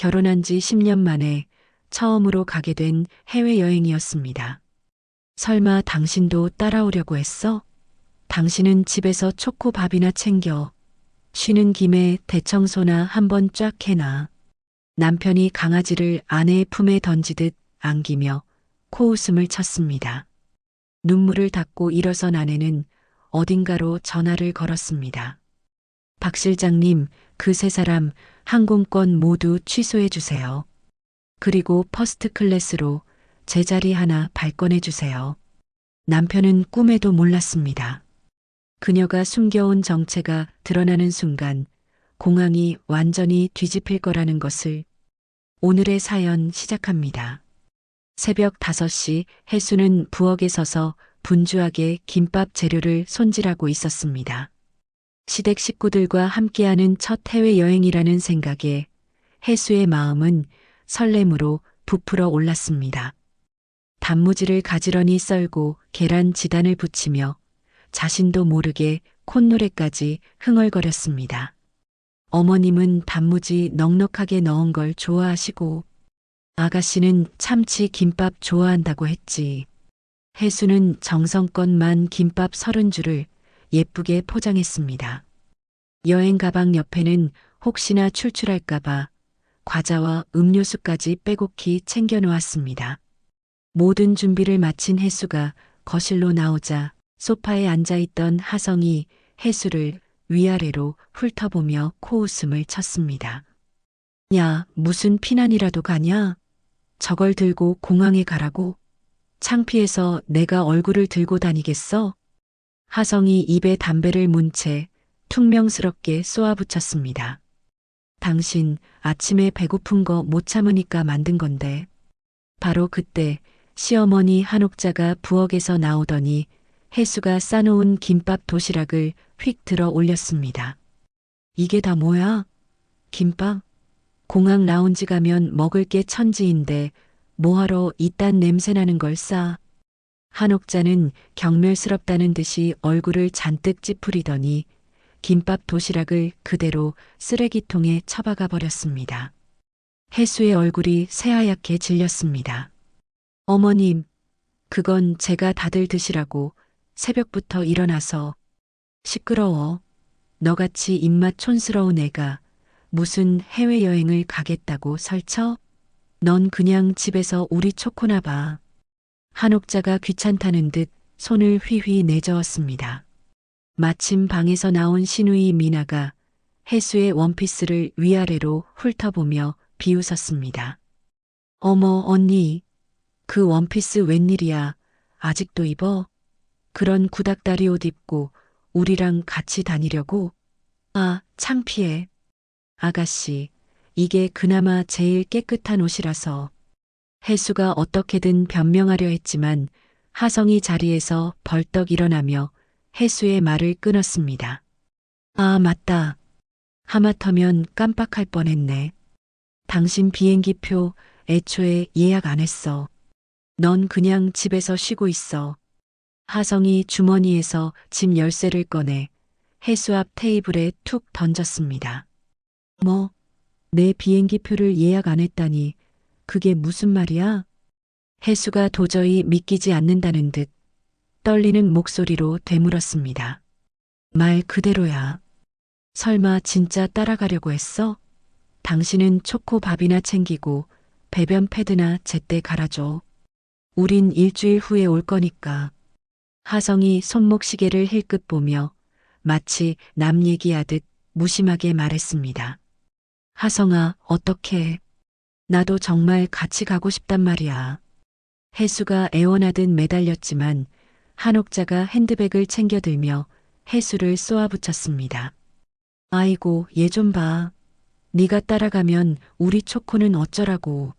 결혼한 지 10년 만에 처음으로 가게 된 해외여행이었습니다. 설마 당신도 따라오려고 했어? 당신은 집에서 초코밥이나 챙겨. 쉬는 김에 대청소나 한번 쫙 해놔. 남편이 강아지를 아내의 품에 던지듯 안기며 코웃음을 쳤습니다. 눈물을 닦고 일어선 아내는 어딘가로 전화를 걸었습니다. 박 실장님, 그 세 사람 항공권 모두 취소해 주세요. 그리고 퍼스트 클래스로 제 자리 하나 발권해 주세요. 남편은 꿈에도 몰랐습니다. 그녀가 숨겨온 정체가 드러나는 순간 공항이 완전히 뒤집힐 거라는 것을. 오늘의 사연 시작합니다. 새벽 5시 혜수는 부엌에 서서 분주하게 김밥 재료를 손질하고 있었습니다. 시댁 식구들과 함께하는 첫 해외여행이라는 생각에 혜수의 마음은 설렘으로 부풀어 올랐습니다. 단무지를 가지런히 썰고 계란 지단을 붙이며 자신도 모르게 콧노래까지 흥얼거렸습니다. 어머님은 단무지 넉넉하게 넣은 걸 좋아하시고 아가씨는 참치 김밥 좋아한다고 했지. 혜수는 정성껏 만 김밥 30줄을 예쁘게 포장했습니다. 여행 가방 옆에는 혹시나 출출할까봐 과자와 음료수까지 빼곡히 챙겨 놓았습니다. 모든 준비를 마친 혜수가 거실로 나오자 소파에 앉아있던 하성이 혜수를 위아래로 훑어보며 코웃음을 쳤습니다. 야, 무슨 피난이라도 가냐? 저걸 들고 공항에 가라고? 창피해서 내가 얼굴을 들고 다니겠어? 하성이 입에 담배를 문 채 퉁명스럽게 쏘아붙였습니다. 당신 아침에 배고픈 거 못 참으니까 만든 건데. 바로 그때 시어머니 한옥자가 부엌에서 나오더니 혜수가 싸놓은 김밥 도시락을 휙 들어 올렸습니다. 이게 다 뭐야? 김밥? 공항 라운지 가면 먹을 게 천지인데 뭐하러 이딴 냄새나는 걸 싸? 한옥자는 경멸스럽다는 듯이 얼굴을 잔뜩 찌푸리더니 김밥 도시락을 그대로 쓰레기통에 처박아 버렸습니다. 혜수의 얼굴이 새하얗게 질렸습니다. 어머님, 그건 제가 다들 드시라고 새벽부터 일어나서. 시끄러워. 너같이 입맛 촌스러운 애가 무슨 해외여행을 가겠다고 설쳐? 넌 그냥 집에서 우리 초코나 봐. 한옥자가 귀찮다는 듯 손을 휘휘 내저었습니다. 마침 방에서 나온 시누이 미나가 혜수의 원피스를 위아래로 훑어보며 비웃었습니다. 어머, 언니. 그 원피스 웬일이야. 아직도 입어? 그런 구닥다리 옷 입고 우리랑 같이 다니려고? 아, 창피해. 아가씨, 이게 그나마 제일 깨끗한 옷이라서. 혜수가 어떻게든 변명하려 했지만 하성이 자리에서 벌떡 일어나며 혜수의 말을 끊었습니다. 아, 맞다. 하마터면 깜빡할 뻔했네. 당신 비행기표 애초에 예약 안 했어. 넌 그냥 집에서 쉬고 있어. 하성이 주머니에서 집 열쇠를 꺼내 혜수 앞 테이블에 툭 던졌습니다. 뭐, 내 비행기표를 예약 안 했다니 그게 무슨 말이야? 혜수가 도저히 믿기지 않는다는 듯 떨리는 목소리로 되물었습니다. 말 그대로야. 설마 진짜 따라가려고 했어? 당신은 초코밥이나 챙기고 배변 패드나 제때 갈아줘. 우린 일주일 후에 올 거니까. 하성이 손목시계를 힐끗 보며 마치 남 얘기하듯 무심하게 말했습니다. 하성아, 어떡해. 나도 정말 같이 가고 싶단 말이야. 혜수가 애원하듯 매달렸지만 한옥자가 핸드백을 챙겨들며 혜수를 쏘아붙였습니다. 아이고, 얘 좀 봐. 네가 따라가면 우리 초코는 어쩌라고.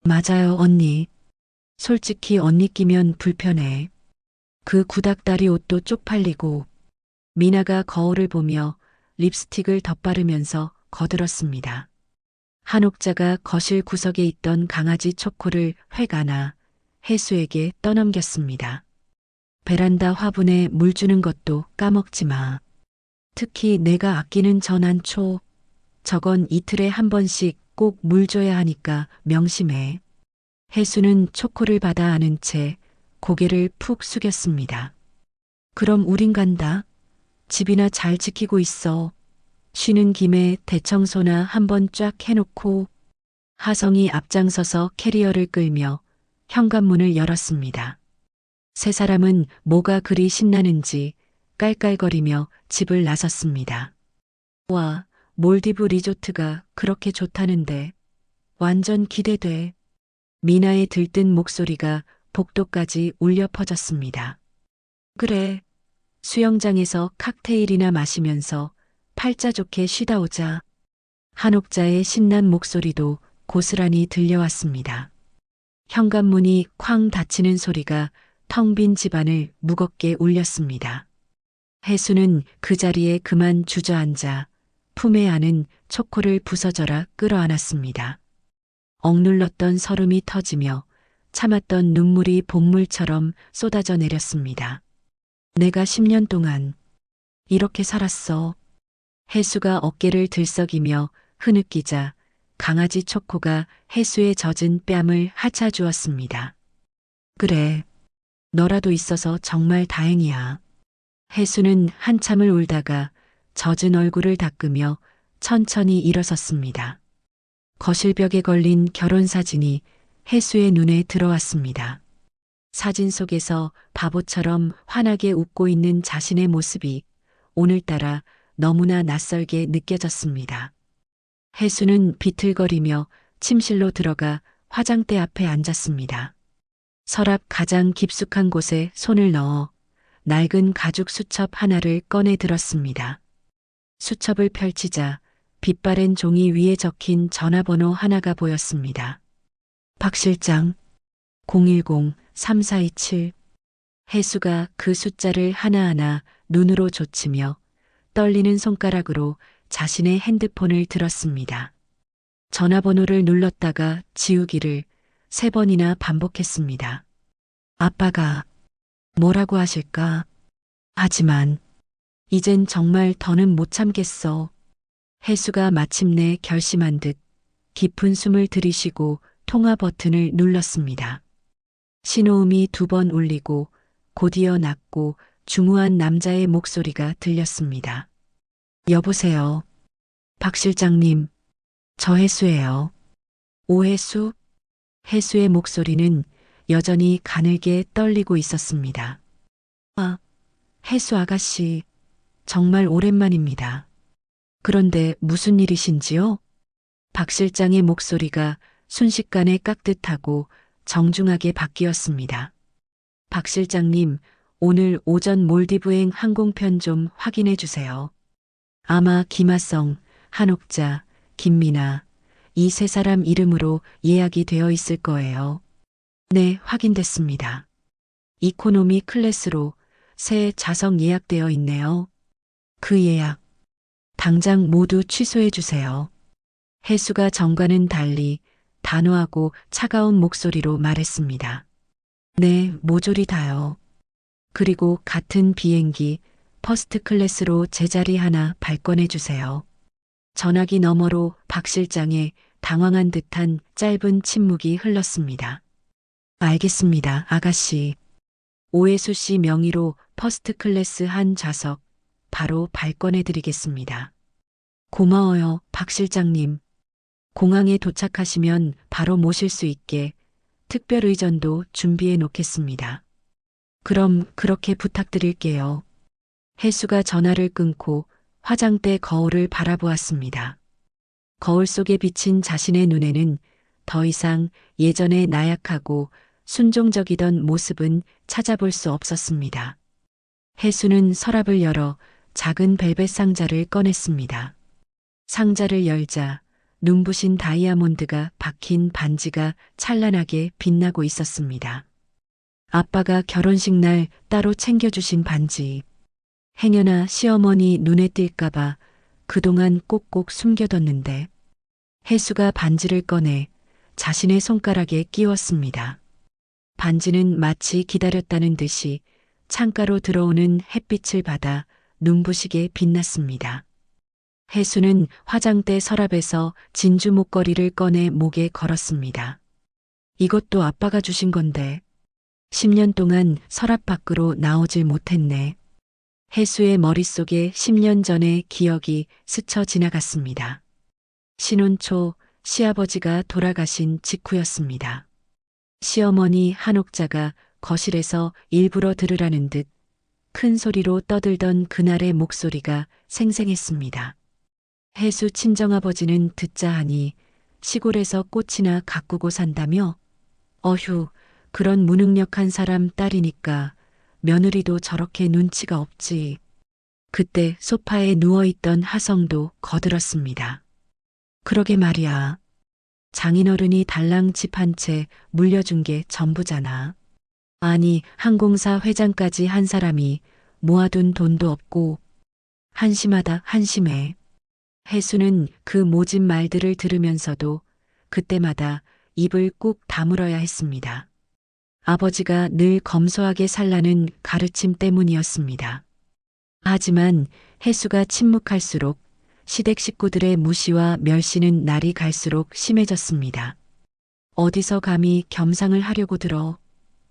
맞아요, 언니. 솔직히 언니 끼면 불편해. 그 구닥다리 옷도 쪽팔리고. 미나가 거울을 보며 립스틱을 덧바르면서 거들었습니다. 한옥자가 거실 구석에 있던 강아지 초코를 획 안아 혜수에게 떠넘겼습니다. 베란다 화분에 물 주는 것도 까먹지 마. 특히 내가 아끼는 전안초. 저건 이틀에 한 번씩 꼭 물 줘야 하니까 명심해. 혜수는 초코를 받아 안은 채 고개를 푹 숙였습니다. 그럼 우린 간다. 집이나 잘 지키고 있어. 쉬는 김에 대청소나 한번 쫙 해놓고. 하성이 앞장서서 캐리어를 끌며 현관문을 열었습니다. 세 사람은 뭐가 그리 신나는지 깔깔거리며 집을 나섰습니다. 와, 몰디브 리조트가 그렇게 좋다는데 완전 기대돼. 미나의 들뜬 목소리가 복도까지 울려 퍼졌습니다. 그래, 수영장에서 칵테일이나 마시면서 팔자 좋게 쉬다 오자. 한옥자의 신난 목소리도 고스란히 들려왔습니다. 현관문이 쾅 닫히는 소리가 텅 빈 집안을 무겁게 울렸습니다. 혜수는 그 자리에 그만 주저앉아 품에 안은 초코를 부서져라 끌어안았습니다. 억눌렀던 설움이 터지며 참았던 눈물이 복물처럼 쏟아져 내렸습니다. 내가 10년 동안 이렇게 살았어. 혜수가 어깨를 들썩이며 흐느끼자 강아지 초코가 혜수의 젖은 뺨을 핥아 주었습니다. 그래, 너라도 있어서 정말 다행이야. 혜수는 한참을 울다가 젖은 얼굴을 닦으며 천천히 일어섰습니다. 거실벽에 걸린 결혼사진이 혜수의 눈에 들어왔습니다. 사진 속에서 바보처럼 환하게 웃고 있는 자신의 모습이 오늘따라 너무나 낯설게 느껴졌습니다. 혜수는 비틀거리며 침실로 들어가 화장대 앞에 앉았습니다. 서랍 가장 깊숙한 곳에 손을 넣어 낡은 가죽 수첩 하나를 꺼내 들었습니다. 수첩을 펼치자 빛바랜 종이 위에 적힌 전화번호 하나가 보였습니다. 박 실장 010-3427. 혜수가 그 숫자를 하나하나 눈으로 좇으며 떨리는 손가락으로 자신의 핸드폰을 들었습니다. 전화번호를 눌렀다가 지우기를 3번이나 반복했습니다. 아빠가 뭐라고 하실까? 하지만 이젠 정말 더는 못 참겠어. 혜수가 마침내 결심한 듯 깊은 숨을 들이쉬고 통화 버튼을 눌렀습니다. 신호음이 2번 울리고 곧이어 낮고 중후한 남자의 목소리가 들렸습니다. 여보세요. 박 실장님, 저 혜수예요. 오혜수? 혜수의 목소리는 여전히 가늘게 떨리고 있었습니다. 아, 혜수 아가씨, 정말 오랜만입니다. 그런데 무슨 일이신지요? 박 실장의 목소리가 순식간에 깍듯하고 정중하게 바뀌었습니다. 박 실장님, 오늘 오전 몰디브행 항공편 좀 확인해 주세요. 아마 김하성, 한옥자, 김미나, 이 세 사람 이름으로 예약이 되어 있을 거예요. 네, 확인됐습니다. 이코노미 클래스로 새 좌석 예약되어 있네요. 그 예약, 당장 모두 취소해 주세요. 혜수가 전과는 달리 단호하고 차가운 목소리로 말했습니다. 네, 모조리 다요. 그리고 같은 비행기 퍼스트 클래스로 제자리 하나 발권해 주세요. 전화기 너머로 박 실장의 당황한 듯한 짧은 침묵이 흘렀습니다. 알겠습니다, 아가씨. 오혜수 씨 명의로 퍼스트 클래스 한 좌석 바로 발권해 드리겠습니다. 고마워요, 박 실장님. 공항에 도착하시면 바로 모실 수 있게 특별 의전도 준비해 놓겠습니다. 그럼 그렇게 부탁드릴게요. 혜수가 전화를 끊고 화장대 거울을 바라보았습니다. 거울 속에 비친 자신의 눈에는 더 이상 예전의 나약하고 순종적이던 모습은 찾아볼 수 없었습니다. 혜수는 서랍을 열어 작은 벨벳 상자를 꺼냈습니다. 상자를 열자 눈부신 다이아몬드가 박힌 반지가 찬란하게 빛나고 있었습니다. 아빠가 결혼식 날 따로 챙겨주신 반지. 행여나 시어머니 눈에 띌까봐 그동안 꼭꼭 숨겨뒀는데 혜수가 반지를 꺼내 자신의 손가락에 끼웠습니다. 반지는 마치 기다렸다는 듯이 창가로 들어오는 햇빛을 받아 눈부시게 빛났습니다. 해수는 화장대 서랍에서 진주 목걸이를 꺼내 목에 걸었습니다. 이것도 아빠가 주신 건데 10년 동안 서랍 밖으로 나오질 못했네. 해수의 머릿속에 10년 전의 기억이 스쳐 지나갔습니다. 신혼 초 시아버지가 돌아가신 직후였습니다. 시어머니 한옥자가 거실에서 일부러 들으라는 듯 큰 소리로 떠들던 그날의 목소리가 생생했습니다. 해수 친정아버지는 듣자 하니 시골에서 꽃이나 가꾸고 산다며? 어휴, 그런 무능력한 사람 딸이니까 며느리도 저렇게 눈치가 없지. 그때 소파에 누워있던 하성도 거들었습니다. 그러게 말이야. 장인어른이 달랑 집 한 채 물려준 게 전부잖아. 아니, 항공사 회장까지 한 사람이 모아둔 돈도 없고 한심하다 한심해. 해수는 그 모진 말들을 들으면서도 그때마다 입을 꾹 다물어야 했습니다. 아버지가 늘 검소하게 살라는 가르침 때문이었습니다. 하지만 해수가 침묵할수록 시댁 식구들의 무시와 멸시는 날이 갈수록 심해졌습니다. 어디서 감히 겸상을 하려고 들어.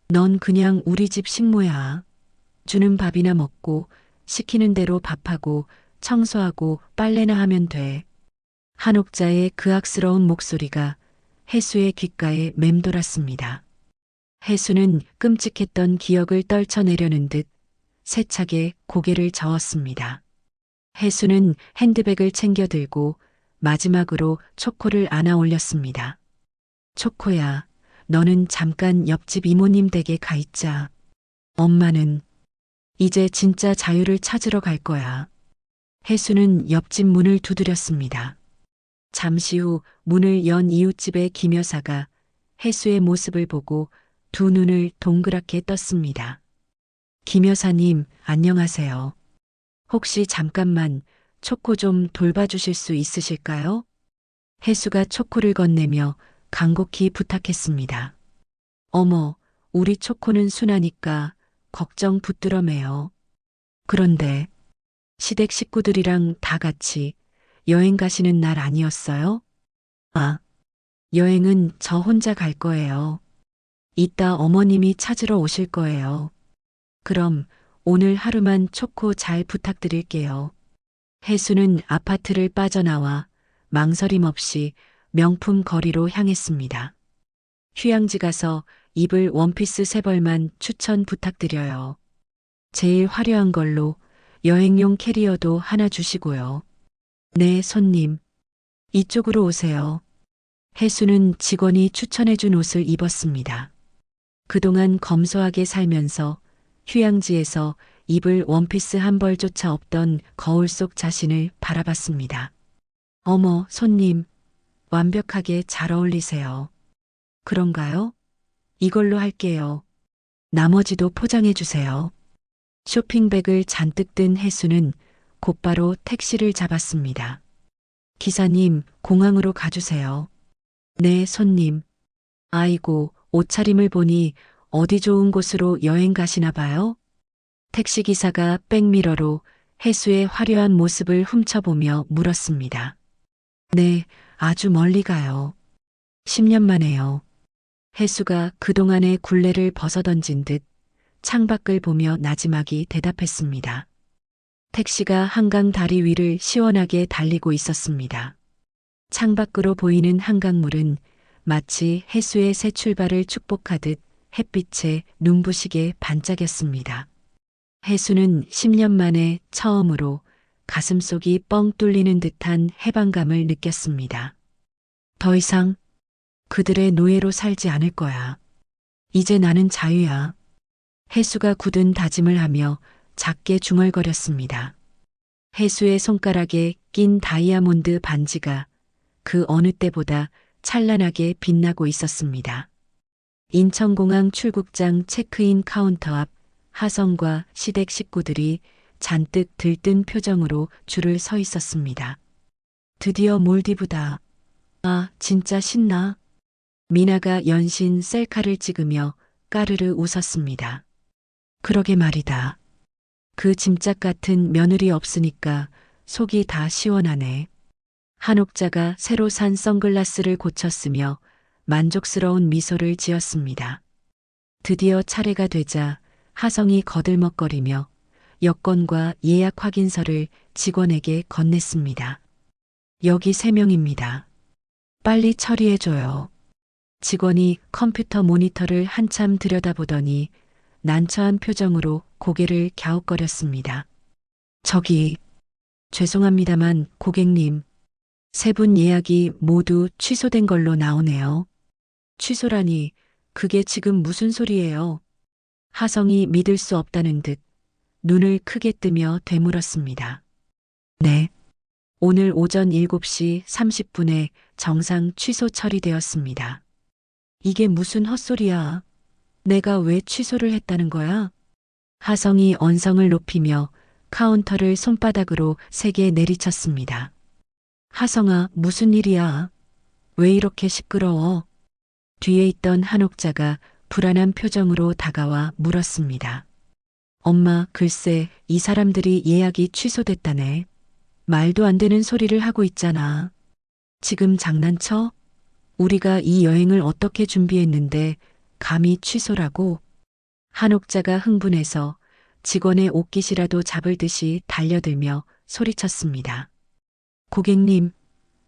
넌 그냥 우리 집 식모야. 주는 밥이나 먹고 시키는 대로 밥하고 청소하고 빨래나 하면 돼. 한옥자의 그악스러운 목소리가 해수의 귓가에 맴돌았습니다. 해수는 끔찍했던 기억을 떨쳐내려는 듯 세차게 고개를 저었습니다. 해수는 핸드백을 챙겨 들고 마지막으로 초코를 안아 올렸습니다. 초코야, 너는 잠깐 옆집 이모님 댁에 가 있자. 엄마는 이제 진짜 자유를 찾으러 갈 거야. 해수는 옆집 문을 두드렸습니다. 잠시 후 문을 연 이웃집의 김 여사가 해수의 모습을 보고 두 눈을 동그랗게 떴습니다. 김 여사님, 안녕하세요. 혹시 잠깐만 초코 좀 돌봐주실 수 있으실까요? 해수가 초코를 건네며 간곡히 부탁했습니다. 어머, 우리 초코는 순하니까 걱정 붙들어 매요. 그런데 시댁 식구들이랑 다 같이 여행 가시는 날 아니었어요? 아, 여행은 저 혼자 갈 거예요. 이따 어머님이 찾으러 오실 거예요. 그럼 오늘 하루만 초코 잘 부탁드릴게요. 해수는 아파트를 빠져나와 망설임 없이 명품 거리로 향했습니다. 휴양지 가서 입을 원피스 3벌만 추천 부탁드려요. 제일 화려한 걸로 여행용 캐리어도 하나 주시고요. 네, 손님. 이쪽으로 오세요. 해수는 직원이 추천해준 옷을 입었습니다. 그동안 검소하게 살면서 휴양지에서 입을 원피스 한 벌조차 없던 거울 속 자신을 바라봤습니다. 어머, 손님. 완벽하게 잘 어울리세요. 그런가요? 이걸로 할게요. 나머지도 포장해 주세요. 쇼핑백을 잔뜩 든 해수는 곧바로 택시를 잡았습니다. 기사님, 공항으로 가주세요. 네, 손님. 아이고, 옷차림을 보니 어디 좋은 곳으로 여행 가시나 봐요? 택시기사가 백미러로 해수의 화려한 모습을 훔쳐보며 물었습니다. 네, 아주 멀리 가요. 10년 만에요. 해수가 그동안의 굴레를 벗어던진 듯 창밖을 보며 나지막이 대답했습니다. 택시가 한강 다리 위를 시원하게 달리고 있었습니다. 창밖으로 보이는 한강물은 마치 해수의 새 출발을 축복하듯 햇빛에 눈부시게 반짝였습니다. 해수는 10년 만에 처음으로 가슴속이 뻥 뚫리는 듯한 해방감을 느꼈습니다. 더 이상 그들의 노예로 살지 않을 거야. 이제 나는 자유야. 해수가 굳은 다짐을 하며 작게 중얼거렸습니다. 해수의 손가락에 낀 다이아몬드 반지가 그 어느 때보다 찬란하게 빛나고 있었습니다. 인천공항 출국장 체크인 카운터 앞 하성과 시댁 식구들이 잔뜩 들뜬 표정으로 줄을 서 있었습니다. 드디어 몰디브다. 아, 진짜 신나. 미나가 연신 셀카를 찍으며 까르르 웃었습니다. 그러게 말이다. 그 짐짝 같은 며느리 없으니까 속이 다 시원하네. 한옥자가 새로 산 선글라스를 고쳤으며 만족스러운 미소를 지었습니다. 드디어 차례가 되자 하성이 거들먹거리며 여권과 예약 확인서를 직원에게 건넸습니다. 여기 3명입니다. 빨리 처리해줘요. 직원이 컴퓨터 모니터를 한참 들여다보더니 난처한 표정으로 고개를 갸웃거렸습니다. 저기, 죄송합니다만 고객님, 3분 예약이 모두 취소된 걸로 나오네요. 취소라니, 그게 지금 무슨 소리예요? 하성이 믿을 수 없다는 듯 눈을 크게 뜨며 되물었습니다. 네. 오늘 오전 7시 30분에 정상 취소 처리되었습니다. 이게 무슨 헛소리야? 내가 왜 취소를 했다는 거야? 하성이 언성을 높이며 카운터를 손바닥으로 세게 내리쳤습니다. 하성아, 무슨 일이야? 왜 이렇게 시끄러워? 뒤에 있던 한옥자가 불안한 표정으로 다가와 물었습니다. 엄마, 글쎄, 이 사람들이 예약이 취소됐다네. 말도 안 되는 소리를 하고 있잖아. 지금 장난쳐? 우리가 이 여행을 어떻게 준비했는데 감히 취소라고? 한옥자가 흥분해서 직원의 옷깃이라도 잡을 듯이 달려들며 소리쳤습니다. 고객님,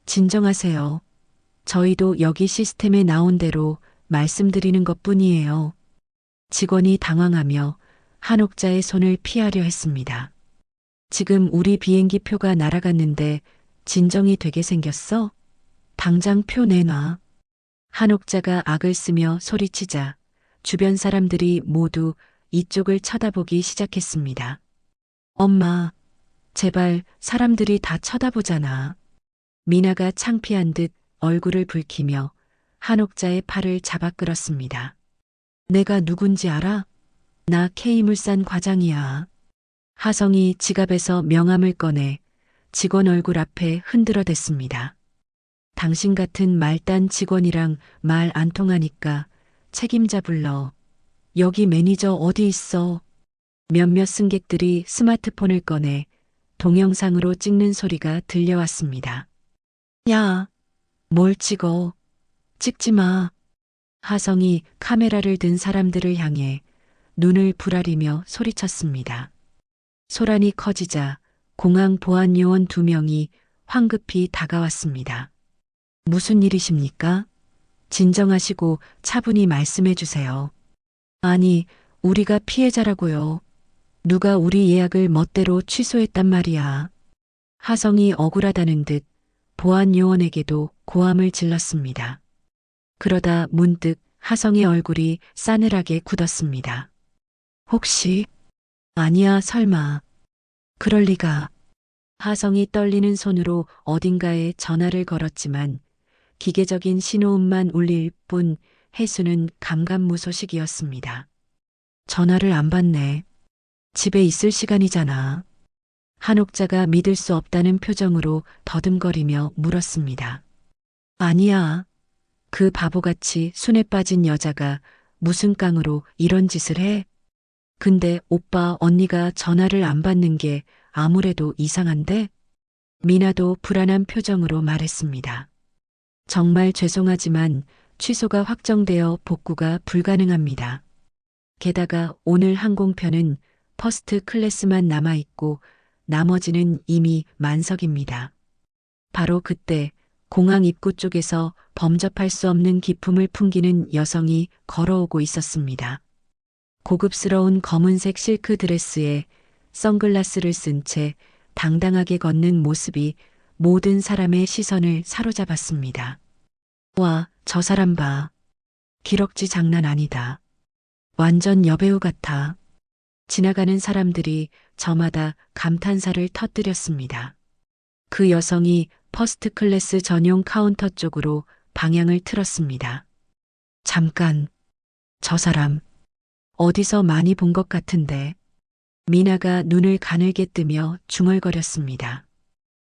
진정하세요. 저희도 여기 시스템에 나온 대로 말씀드리는 것뿐이에요. 직원이 당황하며 한옥자의 손을 피하려 했습니다. 지금 우리 비행기 표가 날아갔는데 진정이 되게 생겼어? 당장 표 내놔. 한옥자가 악을 쓰며 소리치자 주변 사람들이 모두 이쪽을 쳐다보기 시작했습니다. 엄마, 제발 사람들이 다 쳐다보잖아. 미나가 창피한 듯 얼굴을 붉히며 한옥자의 팔을 잡아 끌었습니다. 내가 누군지 알아? 나 K물산 과장이야. 하성이 지갑에서 명함을 꺼내 직원 얼굴 앞에 흔들어 댔습니다. 당신 같은 말단 직원이랑 말 안 통하니까 책임자 불러. 여기 매니저 어디 있어? 몇몇 승객들이 스마트폰을 꺼내 동영상으로 찍는 소리가 들려왔습니다. 야, 뭘 찍어? 찍지 마. 하성이 카메라를 든 사람들을 향해 눈을 부라리며 소리쳤습니다. 소란이 커지자 공항 보안 요원 2명이 황급히 다가왔습니다. 무슨 일이십니까? 진정하시고 차분히 말씀해 주세요. 아니, 우리가 피해자라고요. 누가 우리 예약을 멋대로 취소했단 말이야. 하성이 억울하다는 듯 보안 요원에게도 고함을 질렀습니다. 그러다 문득 하성의 얼굴이 싸늘하게 굳었습니다. 혹시? 아니야, 설마. 그럴 리가. 하성이 떨리는 손으로 어딘가에 전화를 걸었지만 기계적인 신호음만 울릴 뿐 해수는 감감무소식이었습니다. 전화를 안 받네. 집에 있을 시간이잖아. 한옥자가 믿을 수 없다는 표정으로 더듬거리며 물었습니다. 아니야. 그 바보같이 순에 빠진 여자가 무슨 깡으로 이런 짓을 해? 근데 오빠 언니가 전화를 안 받는 게 아무래도 이상한데? 미나도 불안한 표정으로 말했습니다. 정말 죄송하지만 취소가 확정되어 복구가 불가능합니다. 게다가 오늘 항공편은 퍼스트 클래스만 남아있고 나머지는 이미 만석입니다. 바로 그때 공항 입구 쪽에서 범접할 수 없는 기품을 풍기는 여성이 걸어오고 있었습니다. 고급스러운 검은색 실크 드레스에 선글라스를 쓴 채 당당하게 걷는 모습이 모든 사람의 시선을 사로잡았습니다. 와, 저 사람 봐. 기럭지 장난 아니다. 완전 여배우 같아. 지나가는 사람들이 저마다 감탄사를 터뜨렸습니다. 그 여성이 퍼스트 클래스 전용 카운터 쪽으로 방향을 틀었습니다. 잠깐, 저 사람 어디서 많이 본 것 같은데. 미나가 눈을 가늘게 뜨며 중얼거렸습니다.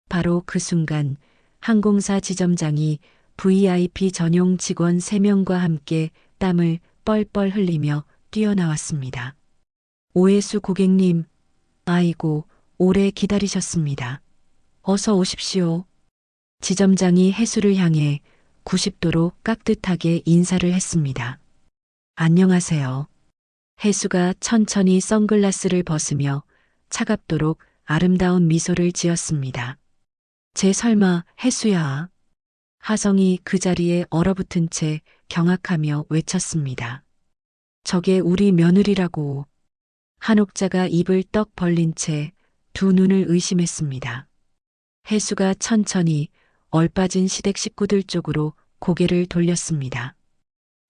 바로 그 순간 항공사 지점장이 VIP 전용 직원 3명과 함께 땀을 뻘뻘 흘리며 뛰어나왔습니다. 오해수 고객님, 아이고, 오래 기다리셨습니다. 어서 오십시오. 지점장이 해수를 향해 90도로 깍듯하게 인사를 했습니다. 안녕하세요. 해수가 천천히 선글라스를 벗으며 차갑도록 아름다운 미소를 지었습니다. 쟤 설마 해수야. 하성이 그 자리에 얼어붙은 채 경악하며 외쳤습니다. 저게 우리 며느리라고. 한옥자가 입을 떡 벌린 채 두 눈을 의심했습니다. 해수가 천천히 얼빠진 시댁 식구들 쪽으로 고개를 돌렸습니다.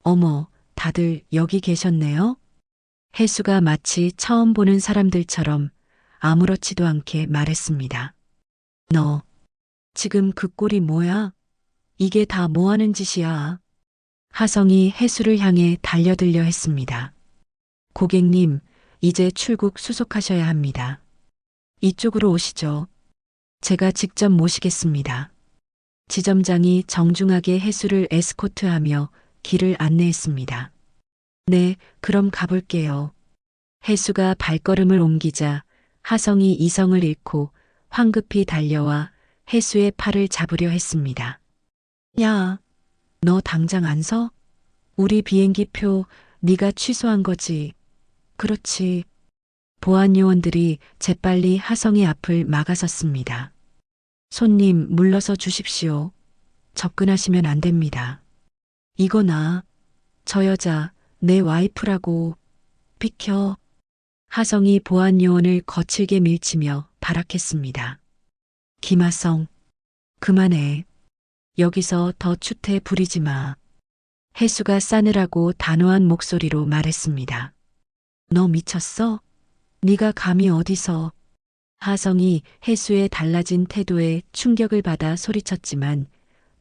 어머, 다들 여기 계셨네요? 해수가 마치 처음 보는 사람들처럼 아무렇지도 않게 말했습니다. 너, 지금 그 꼴이 뭐야? 이게 다 뭐 하는 짓이야? 하성이 해수를 향해 달려들려 했습니다. 고객님, 이제 출국 수속하셔야 합니다. 이쪽으로 오시죠. 제가 직접 모시겠습니다. 지점장이 정중하게 해수를 에스코트하며 길을 안내했습니다. 네, 그럼 가볼게요. 해수가 발걸음을 옮기자 하성이 이성을 잃고 황급히 달려와 해수의 팔을 잡으려 했습니다. 야, 너 당장 안 서? 우리 비행기표 네가 취소한 거지. 그렇지. 보안 요원들이 재빨리 하성의 앞을 막아섰습니다. 손님 물러서 주십시오. 접근하시면 안 됩니다. 이거 저 여자 내 와이프라고. 비켜. 하성이 보안 요원을 거칠게 밀치며 발악했습니다. 김하성, 그만해. 여기서 더 추태 부리지 마. 해수가 싸늘하고 단호한 목소리로 말했습니다. 너 미쳤어? 네가 감히 어디서. 하성이 해수의 달라진 태도에 충격을 받아 소리쳤지만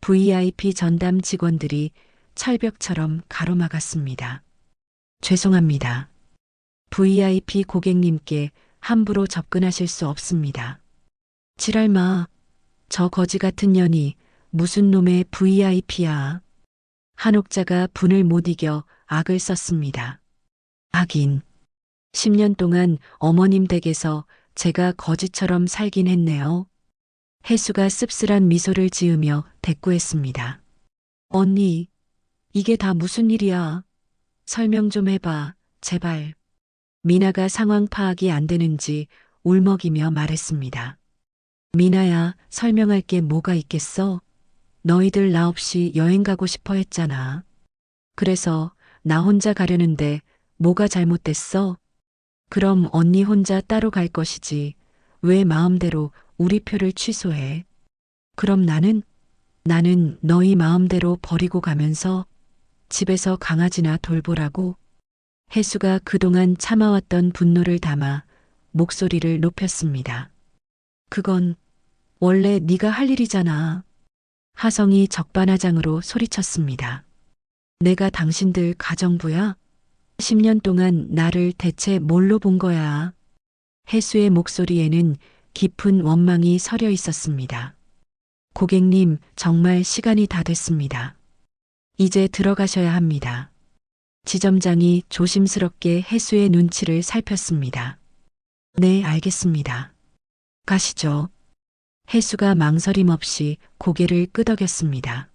VIP 전담 직원들이 철벽처럼 가로막았습니다. 죄송합니다. VIP 고객님께 함부로 접근하실 수 없습니다. 지랄마, 저 거지 같은 년이 무슨 놈의 VIP야. 한옥자가 분을 못 이겨 악을 썼습니다. 하긴, 10년 동안 어머님 댁에서 제가 거지처럼 살긴 했네요. 해수가 씁쓸한 미소를 지으며 대꾸했습니다. 언니, 이게 다 무슨 일이야? 설명 좀 해봐, 제발. 미나가 상황 파악이 안 되는지 울먹이며 말했습니다. 미나야, 설명할 게 뭐가 있겠어? 너희들 나 없이 여행 가고 싶어 했잖아. 그래서 나 혼자 가려는데 뭐가 잘못됐어? 그럼 언니 혼자 따로 갈 것이지. 왜 마음대로 우리 표를 취소해? 그럼 나는 너희 마음대로 버리고 가면서 집에서 강아지나 돌보라고. 해수가 그동안 참아왔던 분노를 담아 목소리를 높였습니다. 그건 원래 네가 할 일이잖아. 하성이 적반하장으로 소리쳤습니다. 내가 당신들 가정부야? 10년 동안 나를 대체 뭘로 본 거야? 해수의 목소리에는 깊은 원망이 서려 있었습니다. 고객님, 정말 시간이 다 됐습니다. 이제 들어가셔야 합니다. 지점장이 조심스럽게 해수의 눈치를 살폈습니다. 네, 알겠습니다. 가시죠. 해수가 망설임 없이 고개를 끄덕였습니다.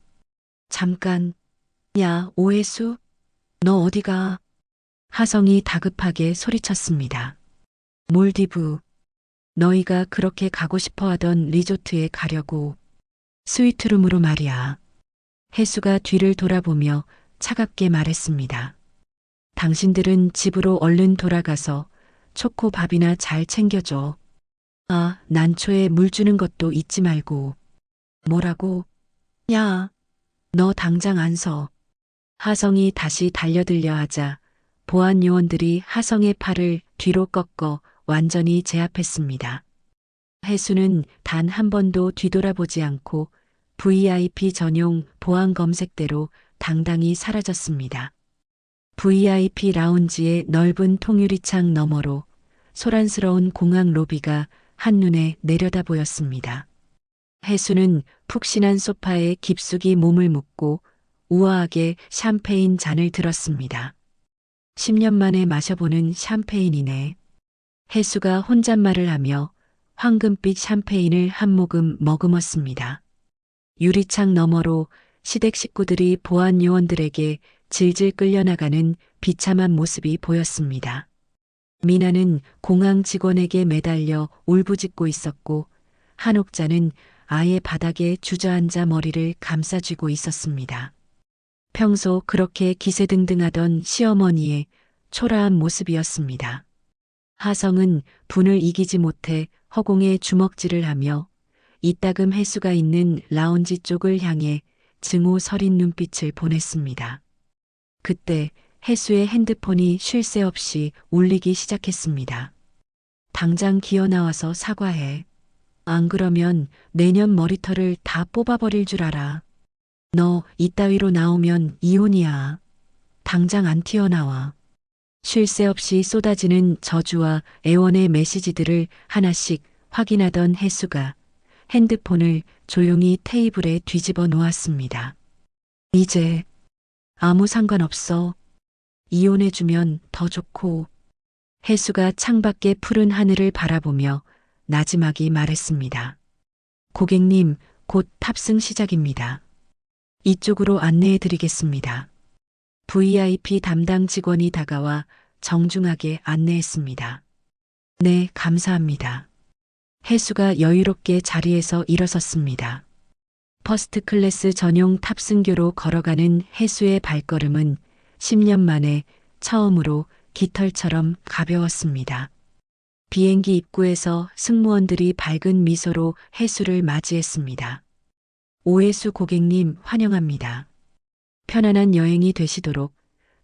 잠깐. 야, 오해수? 너 어디가? 하성이 다급하게 소리쳤습니다. 몰디브. 너희가 그렇게 가고 싶어 하던 리조트에 가려고. 스위트룸으로 말이야. 해수가 뒤를 돌아보며 차갑게 말했습니다. 당신들은 집으로 얼른 돌아가서 초코밥이나 잘 챙겨줘. 아, 난초에 물 주는 것도 잊지 말고. 뭐라고? 야, 너 당장 안 서. 하성이 다시 달려들려 하자 보안 요원들이 하성의 팔을 뒤로 꺾어 완전히 제압했습니다. 해수는 단 한 번도 뒤돌아보지 않고 VIP 전용 보안 검색대로 당당히 사라졌습니다. VIP 라운지의 넓은 통유리창 너머로 소란스러운 공항 로비가 한눈에 내려다 보였습니다. 해수는 푹신한 소파에 깊숙이 몸을 묻고 우아하게 샴페인 잔을 들었습니다. 10년 만에 마셔보는 샴페인이네. 해수가 혼잣말을 하며 황금빛 샴페인을 한 모금 머금었습니다. 유리창 너머로 시댁 식구들이 보안 요원들에게 질질 끌려나가는 비참한 모습이 보였습니다. 미나는 공항 직원에게 매달려 울부짖고 있었고 한옥자는 아예 바닥에 주저앉아 머리를 감싸쥐고 있었습니다. 평소 그렇게 기세등등하던 시어머니의 초라한 모습이었습니다. 하성은 분을 이기지 못해 허공에 주먹질을 하며 이따금 해수가 있는 라운지 쪽을 향해 증오 서린 눈빛을 보냈습니다. 그때 해수의 핸드폰이 쉴 새 없이 울리기 시작했습니다. 당장 기어 나와서 사과해. 안 그러면 내년 머리털을 다 뽑아버릴 줄 알아. 너 이따위로 나오면 이혼이야. 당장 안 튀어나와. 쉴 새 없이 쏟아지는 저주와 애원의 메시지들을 하나씩 확인하던 해수가 핸드폰을 조용히 테이블에 뒤집어 놓았습니다. 이제 아무 상관없어. 이혼해주면 더 좋고. 해수가 창밖의 푸른 하늘을 바라보며 나지막이 말했습니다. 고객님, 곧 탑승 시작입니다. 이쪽으로 안내해 드리겠습니다. VIP 담당 직원이 다가와 정중하게 안내했습니다. 네, 감사합니다. 해수가 여유롭게 자리에서 일어섰습니다. 퍼스트 클래스 전용 탑승교로 걸어가는 해수의 발걸음은 10년 만에 처음으로 깃털처럼 가벼웠습니다. 비행기 입구에서 승무원들이 밝은 미소로 해수를 맞이했습니다. 오해수 고객님 환영합니다. 편안한 여행이 되시도록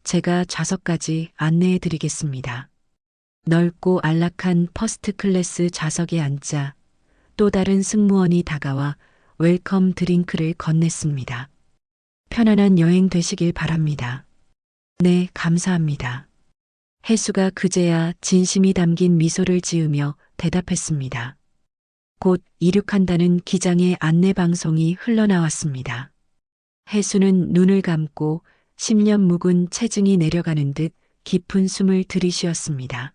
제가 좌석까지 안내해 드리겠습니다. 넓고 안락한 퍼스트 클래스 좌석에 앉자 또 다른 승무원이 다가와 웰컴 드링크를 건넸습니다. 편안한 여행 되시길 바랍니다. 네, 감사합니다. 해수가 그제야 진심이 담긴 미소를 지으며 대답했습니다. 곧 이륙한다는 기장의 안내 방송이 흘러나왔습니다. 해수는 눈을 감고 10년 묵은 체증이 내려가는 듯 깊은 숨을 들이쉬었습니다.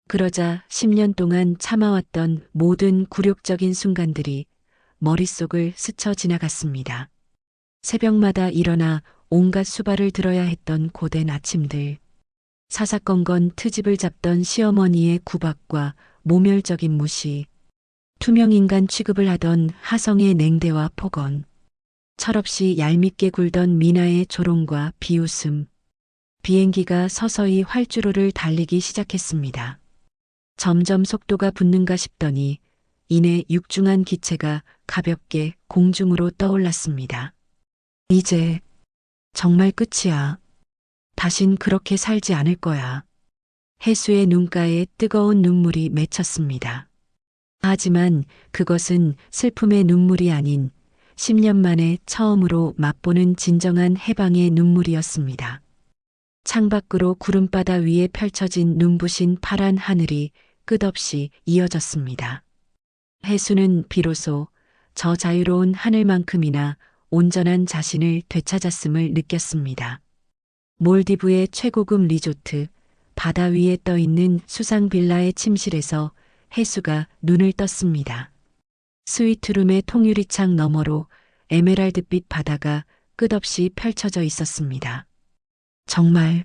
그러자 10년 동안 참아왔던 모든 굴욕적인 순간들이 머릿속을 스쳐 지나갔습니다. 새벽마다 일어나 온갖 수발을 들어야 했던 고된 아침들. 사사건건 트집을 잡던 시어머니의 구박과 모멸적인 무시. 투명인간 취급을 하던 하성의 냉대와 폭언. 철없이 얄밉게 굴던 미나의 조롱과 비웃음. 비행기가 서서히 활주로를 달리기 시작했습니다. 점점 속도가 붙는가 싶더니 이내 육중한 기체가 가볍게 공중으로 떠올랐습니다. 이제 정말 끝이야. 다신 그렇게 살지 않을 거야. 해수의 눈가에 뜨거운 눈물이 맺혔습니다. 하지만 그것은 슬픔의 눈물이 아닌 10년 만에 처음으로 맛보는 진정한 해방의 눈물이었습니다. 창밖으로 구름바다 위에 펼쳐진 눈부신 파란 하늘이 끝없이 이어졌습니다. 해수는 비로소 저 자유로운 하늘만큼이나 온전한 자신을 되찾았음을 느꼈습니다. 몰디브의 최고급 리조트, 바다 위에 떠있는 수상 빌라의 침실에서 해수가 눈을 떴습니다. 스위트룸의 통유리창 너머로 에메랄드빛 바다가 끝없이 펼쳐져 있었습니다. 정말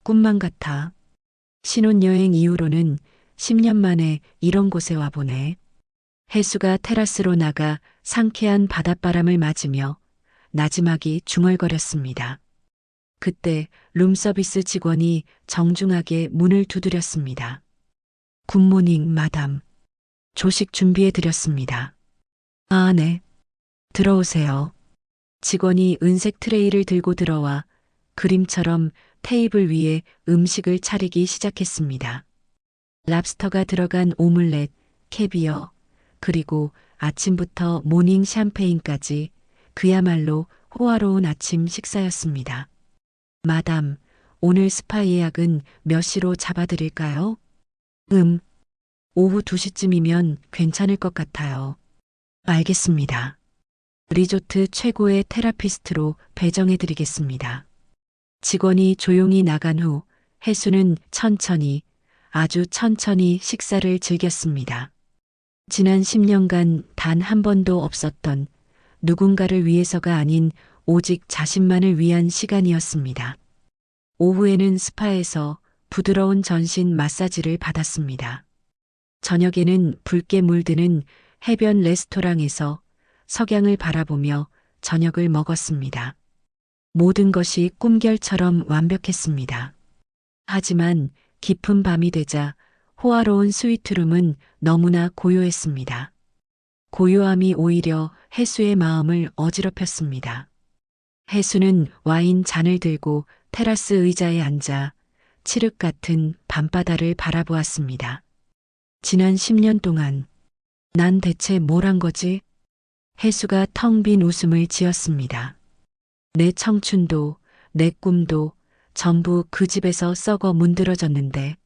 꿈만 같아. 신혼여행 이후로는 10년 만에 이런 곳에 와보네. 해수가 테라스로 나가 상쾌한 바닷바람을 맞으며 나지막이 중얼거렸습니다. 그때 룸서비스 직원이 정중하게 문을 두드렸습니다. 굿모닝 마담. 조식 준비해 드렸습니다. 아, 네. 들어오세요. 직원이 은색 트레이를 들고 들어와 그림처럼 테이블 위에 음식을 차리기 시작했습니다. 랍스터가 들어간 오믈렛, 캐비어, 그리고 아침부터 모닝 샴페인까지 그야말로 호화로운 아침 식사였습니다. 마담, 오늘 스파 예약은 몇 시로 잡아드릴까요? 오후 2시쯤이면 괜찮을 것 같아요. 알겠습니다. 리조트 최고의 테라피스트로 배정해드리겠습니다. 직원이 조용히 나간 후 해수는 천천히, 아주 천천히 식사를 즐겼습니다. 지난 10년간 단 한 번도 없었던 누군가를 위해서가 아닌 오직 자신만을 위한 시간이었습니다. 오후에는 스파에서 부드러운 전신 마사지를 받았습니다. 저녁에는 붉게 물드는 해변 레스토랑에서 석양을 바라보며 저녁을 먹었습니다. 모든 것이 꿈결처럼 완벽했습니다. 하지만 깊은 밤이 되자 호화로운 스위트룸은 너무나 고요했습니다. 고요함이 오히려 해수의 마음을 어지럽혔습니다. 해수는 와인 잔을 들고 테라스 의자에 앉아 칠흑 같은 밤바다를 바라보았습니다. 지난 10년 동안 난 대체 뭘 한 거지? 해수가 텅 빈 웃음을 지었습니다. 내 청춘도 내 꿈도 전부 그 집에서 썩어 문드러졌는데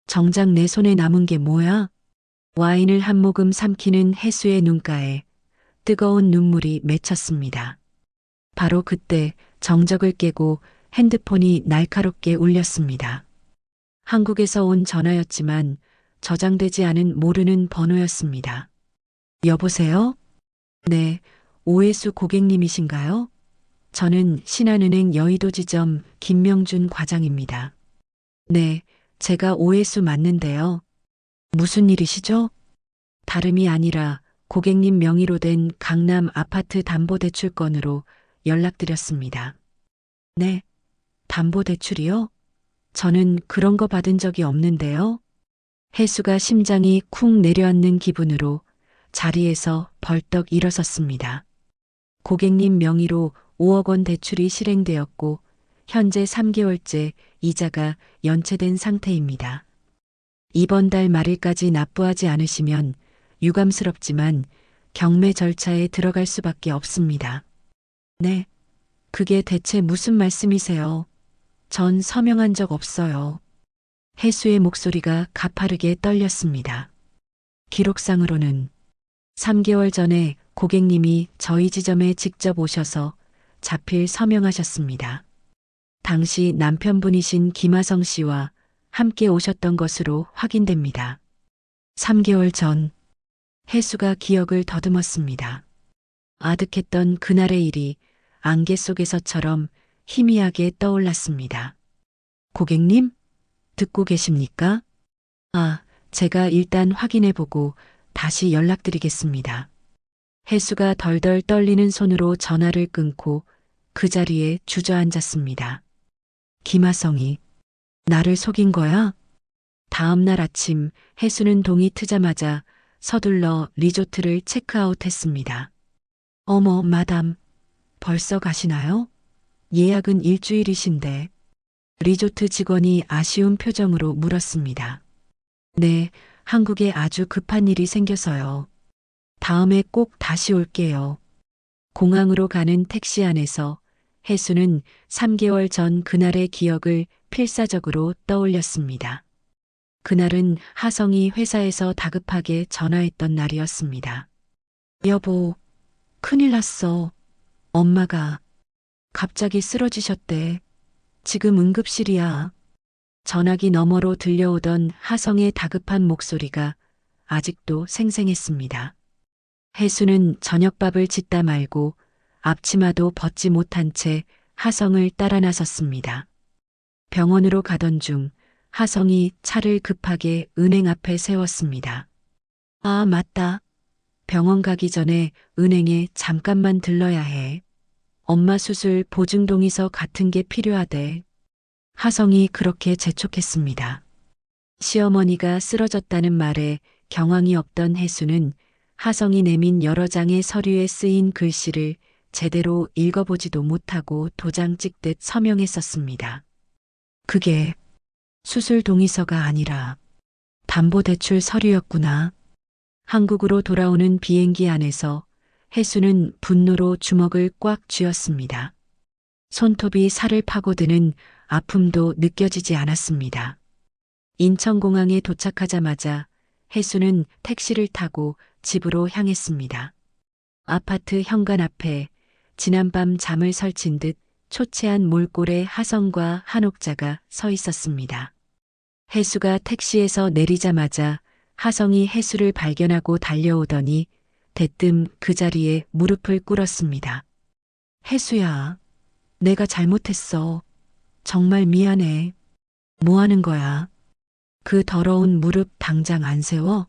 정작 내 손에 남은 게 뭐야? 와인을 한 모금 삼키는 해수의 눈가에 뜨거운 눈물이 맺혔습니다. 바로 그때 정적을 깨고 핸드폰이 날카롭게 울렸습니다. 한국에서 온 전화였지만 저장되지 않은 모르는 번호였습니다. 여보세요? 네, 오해수 고객님이신가요? 저는 신한은행 여의도 지점 김명준 과장입니다. 네, 제가 오해수 맞는데요. 무슨 일이시죠? 다름이 아니라 고객님 명의로 된 강남 아파트 담보대출 건으로 연락드렸습니다. 네, 담보대출이요? 저는 그런 거 받은 적이 없는데요. 해수가 심장이 쿵 내려앉는 기분으로 자리에서 벌떡 일어섰습니다. 고객님 명의로 5억 원 대출이 실행되었고 현재 3개월째 이자가 연체된 상태입니다. 이번 달 말일까지 납부하지 않으시면 유감스럽지만 경매 절차에 들어갈 수밖에 없습니다. 네, 그게 대체 무슨 말씀이세요? 전 서명한 적 없어요. 해수의 목소리가 가파르게 떨렸습니다. 기록상으로는 3개월 전에 고객님이 저희 지점에 직접 오셔서 자필 서명하셨습니다. 당시 남편분이신 김하성 씨와 함께 오셨던 것으로 확인됩니다. 3개월 전 해수가 기억을 더듬었습니다. 아득했던 그날의 일이 안개 속에서처럼 희미하게 떠올랐습니다. 고객님? 듣고 계십니까? 아, 제가 일단 확인해보고 다시 연락드리겠습니다. 해수가 덜덜 떨리는 손으로 전화를 끊고 그 자리에 주저앉았습니다. 김하성이 나를 속인 거야? 다음 날 아침 해수는 동이 트자마자 서둘러 리조트를 체크아웃했습니다. 어머, 마담, 벌써 가시나요? 예약은 일주일이신데. 리조트 직원이 아쉬운 표정으로 물었습니다. 네, 한국에 아주 급한 일이 생겨서요. 다음에 꼭 다시 올게요. 공항으로 가는 택시 안에서 해수는 3개월 전 그날의 기억을 필사적으로 떠올렸습니다. 그날은 하성이 회사에서 다급하게 전화했던 날이었습니다. 여보, 큰일 났어. 엄마가 갑자기 쓰러지셨대. 지금 응급실이야. 전화기 너머로 들려오던 하성의 다급한 목소리가 아직도 생생했습니다. 해수는 저녁밥을 짓다 말고 앞치마도 벗지 못한 채 하성을 따라 나섰습니다. 병원으로 가던 중 하성이 차를 급하게 은행 앞에 세웠습니다. 아, 맞다. 병원 가기 전에 은행에 잠깐만 들러야 해. 엄마 수술 보증 동의서 같은 게 필요하대. 하성이 그렇게 재촉했습니다. 시어머니가 쓰러졌다는 말에 경황이 없던 해수는 하성이 내민 여러 장의 서류에 쓰인 글씨를 제대로 읽어보지도 못하고 도장 찍듯 서명했었습니다. 그게 수술 동의서가 아니라 담보대출 서류였구나. 한국으로 돌아오는 비행기 안에서 해수는 분노로 주먹을 꽉 쥐었습니다. 손톱이 살을 파고드는 아픔도 느껴지지 않았습니다. 인천공항에 도착하자마자 해수는 택시를 타고 집으로 향했습니다. 아파트 현관 앞에 지난밤 잠을 설친 듯 초췌한 몰골의 하성과 한옥자가 서 있었습니다. 해수가 택시에서 내리자마자 하성이 혜수를 발견하고 달려오더니 대뜸 그 자리에 무릎을 꿇었습니다. 혜수야, 내가 잘못했어. 정말 미안해. 뭐 하는 거야? 그 더러운 무릎 당장 안 세워?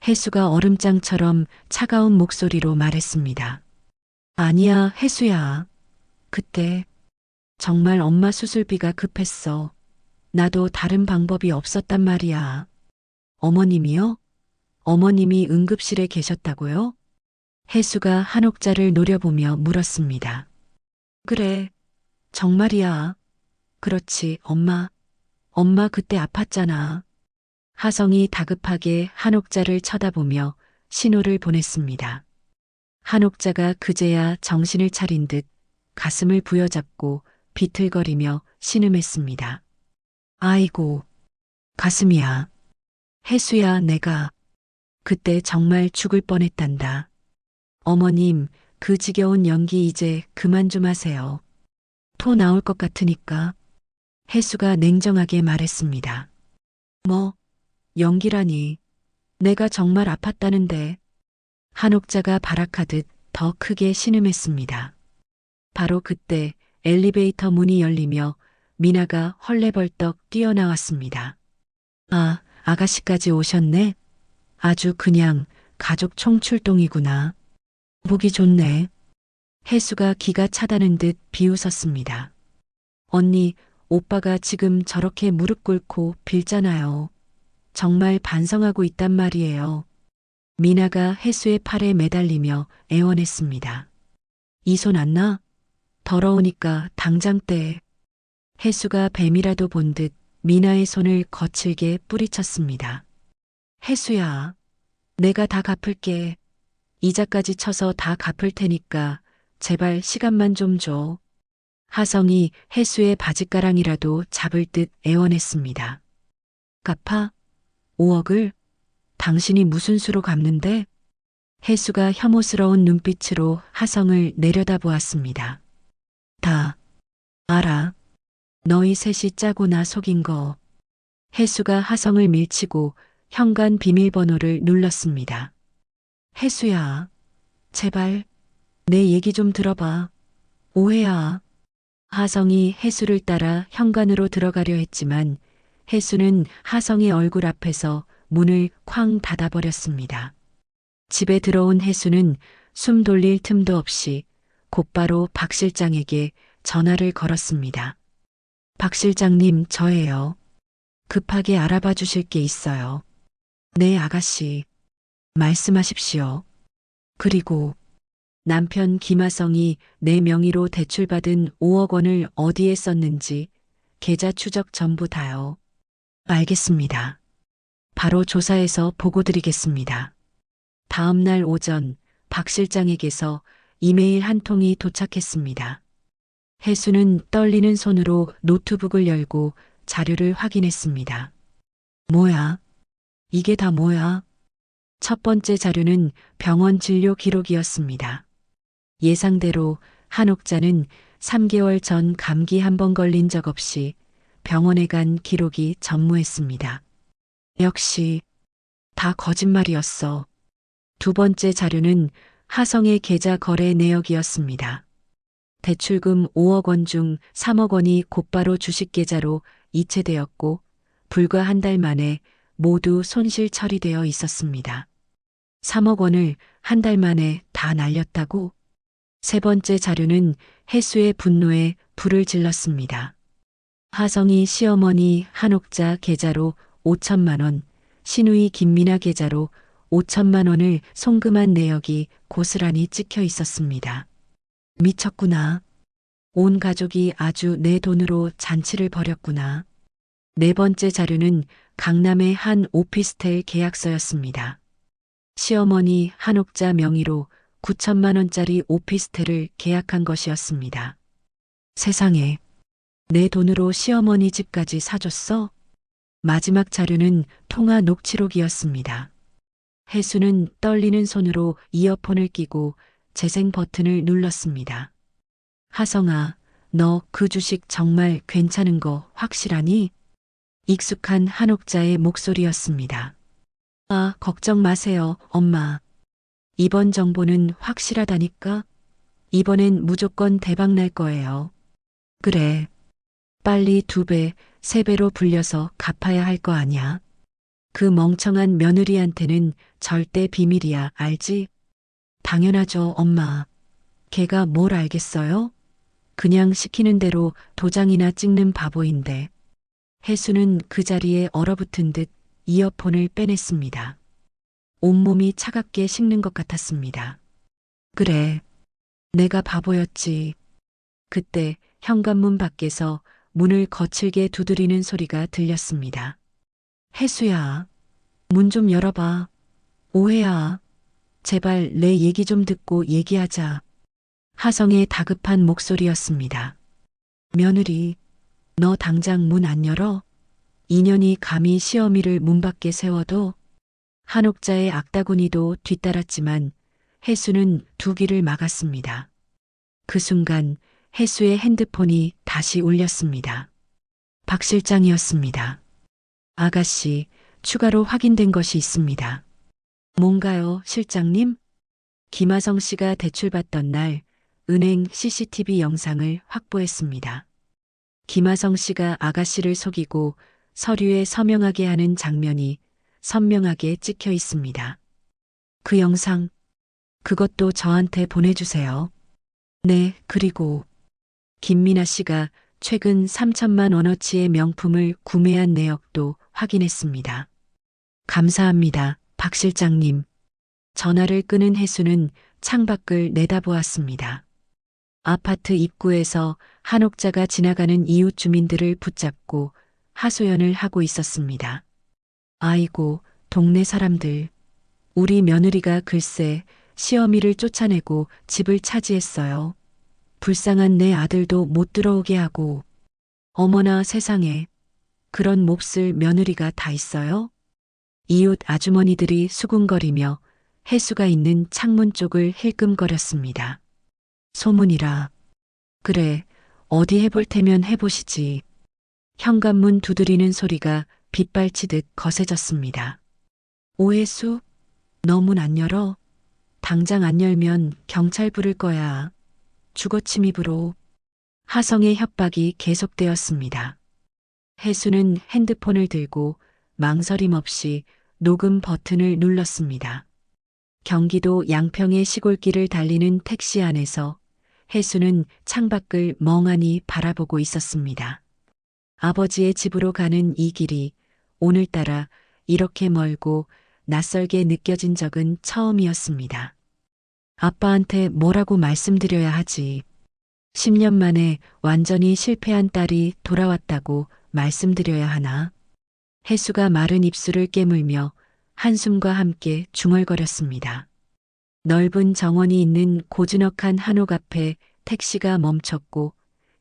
혜수가 얼음장처럼 차가운 목소리로 말했습니다. 아니야, 혜수야. 그때 정말 엄마 수술비가 급했어. 나도 다른 방법이 없었단 말이야. 어머님이요? 어머님이 응급실에 계셨다고요? 혜수가 한옥자를 노려보며 물었습니다. 그래, 정말이야. 그렇지, 엄마 그때 아팠잖아. 하성이 다급하게 한옥자를 쳐다보며 신호를 보냈습니다. 한옥자가 그제야 정신을 차린 듯 가슴을 부여잡고 비틀거리며 신음했습니다. 아이고, 가슴이야. 혜수야, 내가 그때 정말 죽을 뻔했단다. 어머님, 그 지겨운 연기 이제 그만 좀 하세요. 토 나올 것 같으니까. 혜수가 냉정하게 말했습니다. 뭐, 연기라니. 내가 정말 아팠다는데. 한옥자가 발악하듯 더 크게 신음했습니다. 바로 그때 엘리베이터 문이 열리며 미나가 헐레벌떡 뛰어나왔습니다. 아, 아가씨까지 오셨네? 아주 그냥 가족 총출동이구나. 보기 좋네. 혜수가 기가 차다는 듯 비웃었습니다. 언니, 오빠가 지금 저렇게 무릎 꿇고 빌잖아요. 정말 반성하고 있단 말이에요. 미나가 혜수의 팔에 매달리며 애원했습니다. 이 손 안 나? 더러우니까 당장 떼. 혜수가 뱀이라도 본 듯 미나의 손을 거칠게 뿌리쳤습니다. 혜수야, 내가 다 갚을게. 이자까지 쳐서 다 갚을 테니까 제발 시간만 좀 줘. 하성이 혜수의 바짓가랑이라도 잡을 듯 애원했습니다. 갚아? 5억을? 당신이 무슨 수로 갚는데? 혜수가 혐오스러운 눈빛으로 하성을 내려다보았습니다. 다 알아. 너희 셋이 짜고 나 속인 거. 혜수가 하성을 밀치고 현관 비밀번호를 눌렀습니다. 혜수야, 제발 내 얘기 좀 들어봐. 오해야. 하성이 혜수를 따라 현관으로 들어가려 했지만 혜수는 하성의 얼굴 앞에서 문을 쾅 닫아버렸습니다. 집에 들어온 혜수는 숨 돌릴 틈도 없이 곧바로 박 실장에게 전화를 걸었습니다. 박 실장님, 저예요. 급하게 알아봐 주실 게 있어요. 네, 아가씨. 말씀하십시오. 그리고 남편 김하성이 내 명의로 대출받은 5억 원을 어디에 썼는지 계좌 추적 전부 다요. 알겠습니다. 바로 조사해서 보고 드리겠습니다. 다음 날 오전 박 실장에게서 이메일 한 통이 도착했습니다. 혜수는 떨리는 손으로 노트북을 열고 자료를 확인했습니다. 뭐야? 이게 다 뭐야? 첫 번째 자료는 병원 진료 기록이었습니다. 예상대로 한옥자는 3개월 전 감기 한 번 걸린 적 없이 병원에 간 기록이 전무했습니다. 역시 다 거짓말이었어. 두 번째 자료는 하성의 계좌 거래 내역이었습니다. 대출금 5억 원 중 3억 원이 곧바로 주식 계좌로 이체되었고 불과 한 달 만에 모두 손실 처리되어 있었습니다. 3억 원을 한 달 만에 다 날렸다고? 세 번째 자료는 혜수의 분노에 불을 질렀습니다. 하성이 시어머니 한옥자 계좌로 5천만 원, 시누이 김미나 계좌로 5천만 원을 송금한 내역이 고스란히 찍혀 있었습니다. 미쳤구나. 온 가족이 아주 내 돈으로 잔치를 벌였구나. 네 번째 자료는 강남의 한 오피스텔 계약서였습니다. 시어머니 한옥자 명의로 9천만 원짜리 오피스텔을 계약한 것이었습니다. 세상에, 내 돈으로 시어머니 집까지 사줬어? 마지막 자료는 통화 녹취록이었습니다. 혜수는 떨리는 손으로 이어폰을 끼고 재생 버튼을 눌렀습니다. 하성아, 너 그 주식 정말 괜찮은 거 확실하니? 익숙한 한옥자의 목소리였습니다. 아, 걱정 마세요, 엄마. 이번 정보는 확실하다니까? 이번엔 무조건 대박 날 거예요. 그래. 빨리 2배, 3배로 불려서 갚아야 할 거 아냐? 그 멍청한 며느리한테는 절대 비밀이야, 알지? 당연하죠, 엄마. 걔가 뭘 알겠어요? 그냥 시키는 대로 도장이나 찍는 바보인데. 혜수는 그 자리에 얼어붙은 듯 이어폰을 빼냈습니다. 온몸이 차갑게 식는 것 같았습니다. 그래, 내가 바보였지. 그때 현관문 밖에서 문을 거칠게 두드리는 소리가 들렸습니다. 혜수야, 문 좀 열어봐. 오해야. 제발 내 얘기 좀 듣고 얘기하자. 하성의 다급한 목소리였습니다. 며느리, 너 당장 문 안 열어? 인연이 감히 시어미를 문 밖에 세워도 한옥자의 악다구니도 뒤따랐지만 혜수는 두 귀를 막았습니다. 그 순간 혜수의 핸드폰이 다시 울렸습니다. 박 실장이었습니다. 아가씨, 추가로 확인된 것이 있습니다. 뭔가요, 실장님? 김하성 씨가 대출받던 날 은행 CCTV 영상을 확보했습니다. 김하성 씨가 아가씨를 속이고 서류에 서명하게 하는 장면이 선명하게 찍혀 있습니다. 그 영상, 그것도 저한테 보내주세요. 네, 그리고 김민아 씨가 최근 3천만 원어치의 명품을 구매한 내역도 확인했습니다. 감사합니다, 박 실장님. 전화를 끊은 혜수는 창밖을 내다보았습니다. 아파트 입구에서 한옥자가 지나가는 이웃 주민들을 붙잡고 하소연을 하고 있었습니다. 아이고, 동네 사람들. 우리 며느리가 글쎄 시어미를 쫓아내고 집을 차지했어요. 불쌍한 내 아들도 못 들어오게 하고. 어머나 세상에. 그런 몹쓸 며느리가 다 있어요? 이웃 아주머니들이 수군거리며 혜수가 있는 창문 쪽을 힐끔거렸습니다. 소문이라. 그래, 어디 해볼 테면 해보시지. 현관문 두드리는 소리가 빗발치듯 거세졌습니다. 오혜수, 너 문 안 열어? 당장 안 열면 경찰 부를 거야. 주거 침입으로. 하성의 협박이 계속되었습니다. 혜수는 핸드폰을 들고 망설임 없이 녹음 버튼을 눌렀습니다. 경기도 양평의 시골길을 달리는 택시 안에서 혜수는 창밖을 멍하니 바라보고 있었습니다. 아버지의 집으로 가는 이 길이 오늘따라 이렇게 멀고 낯설게 느껴진 적은 처음이었습니다. 아빠한테 뭐라고 말씀드려야 하지. 10년 만에 완전히 실패한 딸이 돌아왔다고 말씀드려야 하나. 혜수가 마른 입술을 깨물며 한숨과 함께 중얼거렸습니다. 넓은 정원이 있는 고즈넉한 한옥 앞에 택시가 멈췄고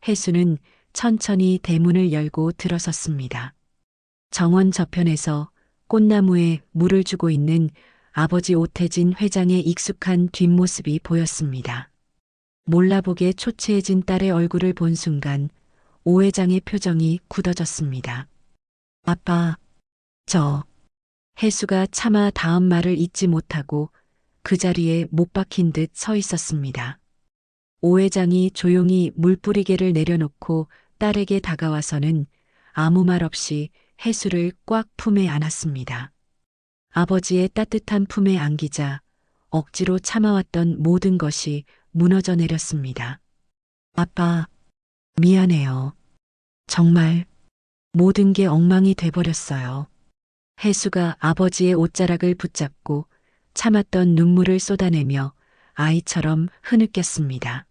혜수는 천천히 대문을 열고 들어섰습니다. 정원 저편에서 꽃나무에 물을 주고 있는 아버지 오태진 회장의 익숙한 뒷모습이 보였습니다. 몰라보게 초췌해진 딸의 얼굴을 본 순간 오 회장의 표정이 굳어졌습니다. 아빠, 혜수가 차마 다음 말을 잇지 못하고 그 자리에 못 박힌 듯 서 있었습니다. 오 회장이 조용히 물뿌리개를 내려놓고 딸에게 다가와서는 아무 말 없이 혜수를 꽉 품에 안았습니다. 아버지의 따뜻한 품에 안기자 억지로 참아왔던 모든 것이 무너져 내렸습니다. 아빠, 미안해요. 정말 모든 게 엉망이 돼버렸어요. 혜수가 아버지의 옷자락을 붙잡고 참았던 눈물을 쏟아내며 아이처럼 흐느꼈습니다.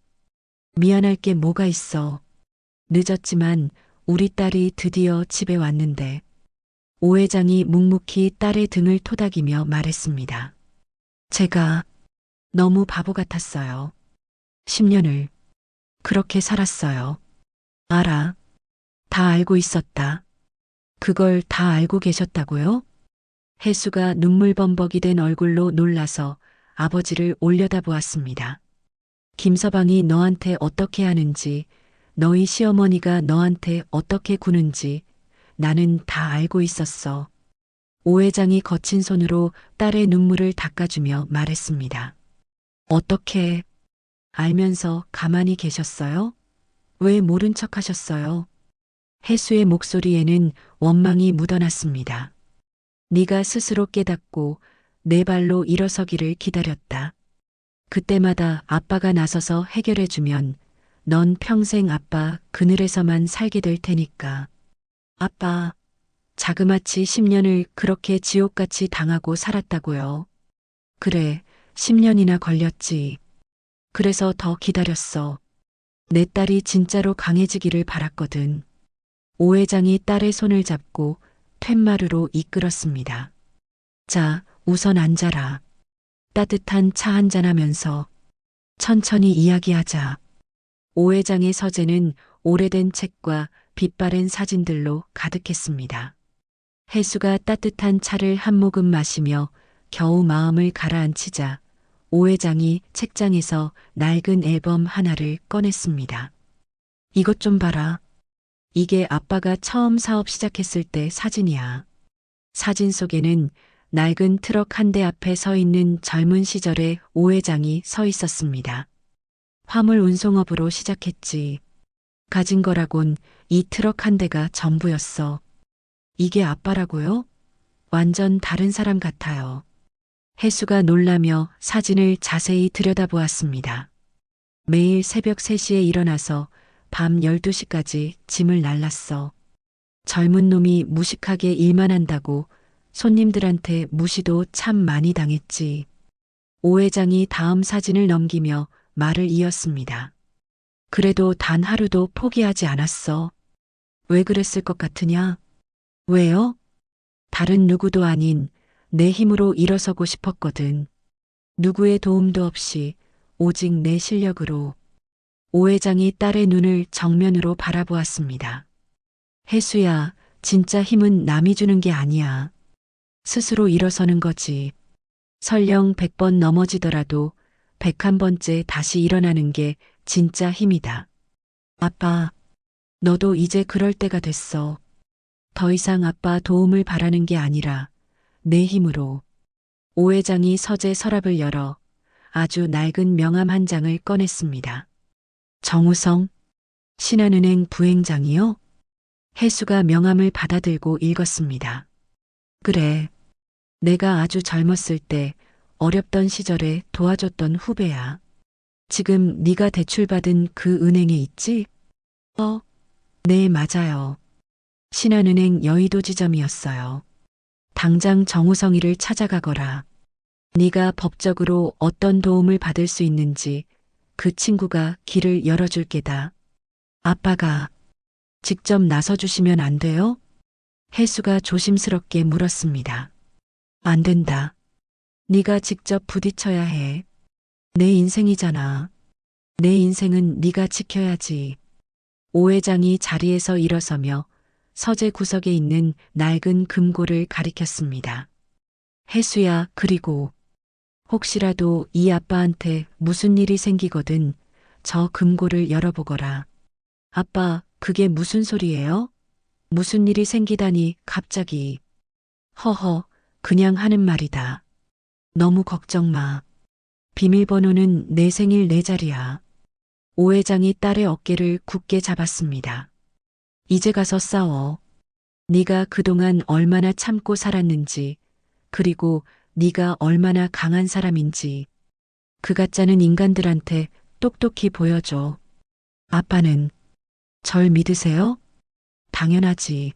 미안할 게 뭐가 있어. 늦었지만 우리 딸이 드디어 집에 왔는데. 오 회장이 묵묵히 딸의 등을 토닥이며 말했습니다. 제가 너무 바보 같았어요. 10년을 그렇게 살았어요. 알아. 다 알고 있었다. 그걸 다 알고 계셨다고요? 혜수가 눈물범벅이 된 얼굴로 놀라서 아버지를 올려다보았습니다. 김서방이 너한테 어떻게 하는지, 너희 시어머니가 너한테 어떻게 구는지 나는 다 알고 있었어. 오 회장이 거친 손으로 딸의 눈물을 닦아주며 말했습니다. 어떻게 알면서 가만히 계셨어요? 왜 모른 척 하셨어요? 혜수의 목소리에는 원망이 묻어났습니다. 네가 스스로 깨닫고 내 발로 일어서기를 기다렸다. 그때마다 아빠가 나서서 해결해주면 넌 평생 아빠 그늘에서만 살게 될 테니까. 아빠, 자그마치 10년을 그렇게 지옥같이 당하고 살았다고요. 그래, 10년이나 걸렸지. 그래서 더 기다렸어. 내 딸이 진짜로 강해지기를 바랐거든. 오 회장이 딸의 손을 잡고 툇마루로 이끌었습니다. 자, 우선 앉아라. 따뜻한 차 한잔하면서 천천히 이야기하자. 오 회장의 서재는 오래된 책과 빛바랜 사진들로 가득했습니다. 혜수가 따뜻한 차를 한 모금 마시며 겨우 마음을 가라앉히자 오 회장이 책장에서 낡은 앨범 하나를 꺼냈습니다. 이것 좀 봐라. 이게 아빠가 처음 사업 시작했을 때 사진이야. 사진 속에는 낡은 트럭 한 대 앞에 서 있는 젊은 시절의 오 회장이 서 있었습니다. 화물 운송업으로 시작했지. 가진 거라곤 이 트럭 한 대가 전부였어. 이게 아빠라고요? 완전 다른 사람 같아요. 혜수가 놀라며 사진을 자세히 들여다보았습니다. 매일 새벽 3시에 일어나서 밤 12시까지 짐을 날랐어. 젊은 놈이 무식하게 일만 한다고 손님들한테 무시도 참 많이 당했지. 오 회장이 다음 사진을 넘기며 말을 이었습니다. 그래도 단 하루도 포기하지 않았어. 왜 그랬을 것 같으냐? 왜요? 다른 누구도 아닌 내 힘으로 일어서고 싶었거든. 누구의 도움도 없이 오직 내 실력으로. 오 회장이 딸의 눈을 정면으로 바라보았습니다. 혜수야, 진짜 힘은 남이 주는 게 아니야. 스스로 일어서는 거지. 설령 100번 넘어지더라도 101번째 다시 일어나는 게 진짜 힘이다. 아빠, 너도 이제 그럴 때가 됐어. 더 이상 아빠 도움을 바라는 게 아니라 내 힘으로. 오 회장이 서재 서랍을 열어 아주 낡은 명함 한 장을 꺼냈습니다. 정우성, 신한은행 부행장이요? 혜수가 명함을 받아들고 읽었습니다. 그래, 내가 아주 젊었을 때 어렵던 시절에 도와줬던 후배야. 지금 네가 대출받은 그 은행에 있지? 네, 맞아요. 신한은행 여의도 지점이었어요. 당장 정우성이를 찾아가거라. 네가 법적으로 어떤 도움을 받을 수 있는지 그 친구가 길을 열어줄 게다. 아빠가 직접 나서주시면 안 돼요? 혜수가 조심스럽게 물었습니다. 안 된다. 네가 직접 부딪혀야 해. 내 인생이잖아. 내 인생은 네가 지켜야지. 오 회장이 자리에서 일어서며 서재 구석에 있는 낡은 금고를 가리켰습니다. 혜수야, 그리고 혹시라도 이 아빠한테 무슨 일이 생기거든 저 금고를 열어보거라. 아빠, 그게 무슨 소리예요? 무슨 일이 생기다니 갑자기. 허허, 그냥 하는 말이다. 너무 걱정 마. 비밀번호는 내 생일 내 자리야. 오 회장이 딸의 어깨를 굳게 잡았습니다. 이제 가서 싸워. 네가 그동안 얼마나 참고 살았는지, 그리고 네가 얼마나 강한 사람인지. 그 가짜는 인간들한테 똑똑히 보여줘. 아빠는 절 믿으세요? 당연하지.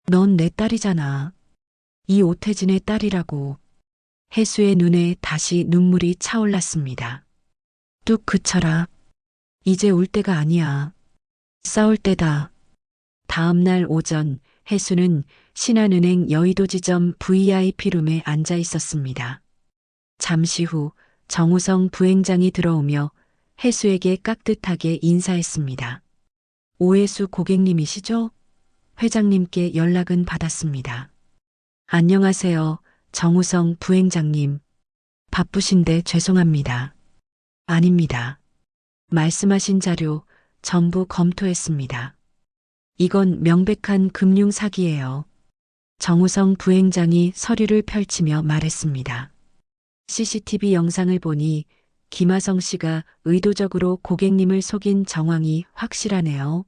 넌 내 딸이잖아. 이 오태진의 딸이라고. 혜수의 눈에 다시 눈물이 차올랐습니다. 뚝 그쳐라. 이제 울 때가 아니야. 싸울 때다. 다음 날 오전 혜수는 신한은행 여의도 지점 VIP룸에 앉아 있었습니다. 잠시 후 정우성 부행장이 들어오며 혜수에게 깍듯하게 인사했습니다. 오혜수 고객님이시죠? 회장님께 연락은 받았습니다. 안녕하세요, 정우성 부행장님. 바쁘신데 죄송합니다. 아닙니다. 말씀하신 자료 전부 검토했습니다. 이건 명백한 금융 사기예요. 정우성 부행장이 서류를 펼치며 말했습니다. CCTV 영상을 보니 김하성 씨가 의도적으로 고객님을 속인 정황이 확실하네요.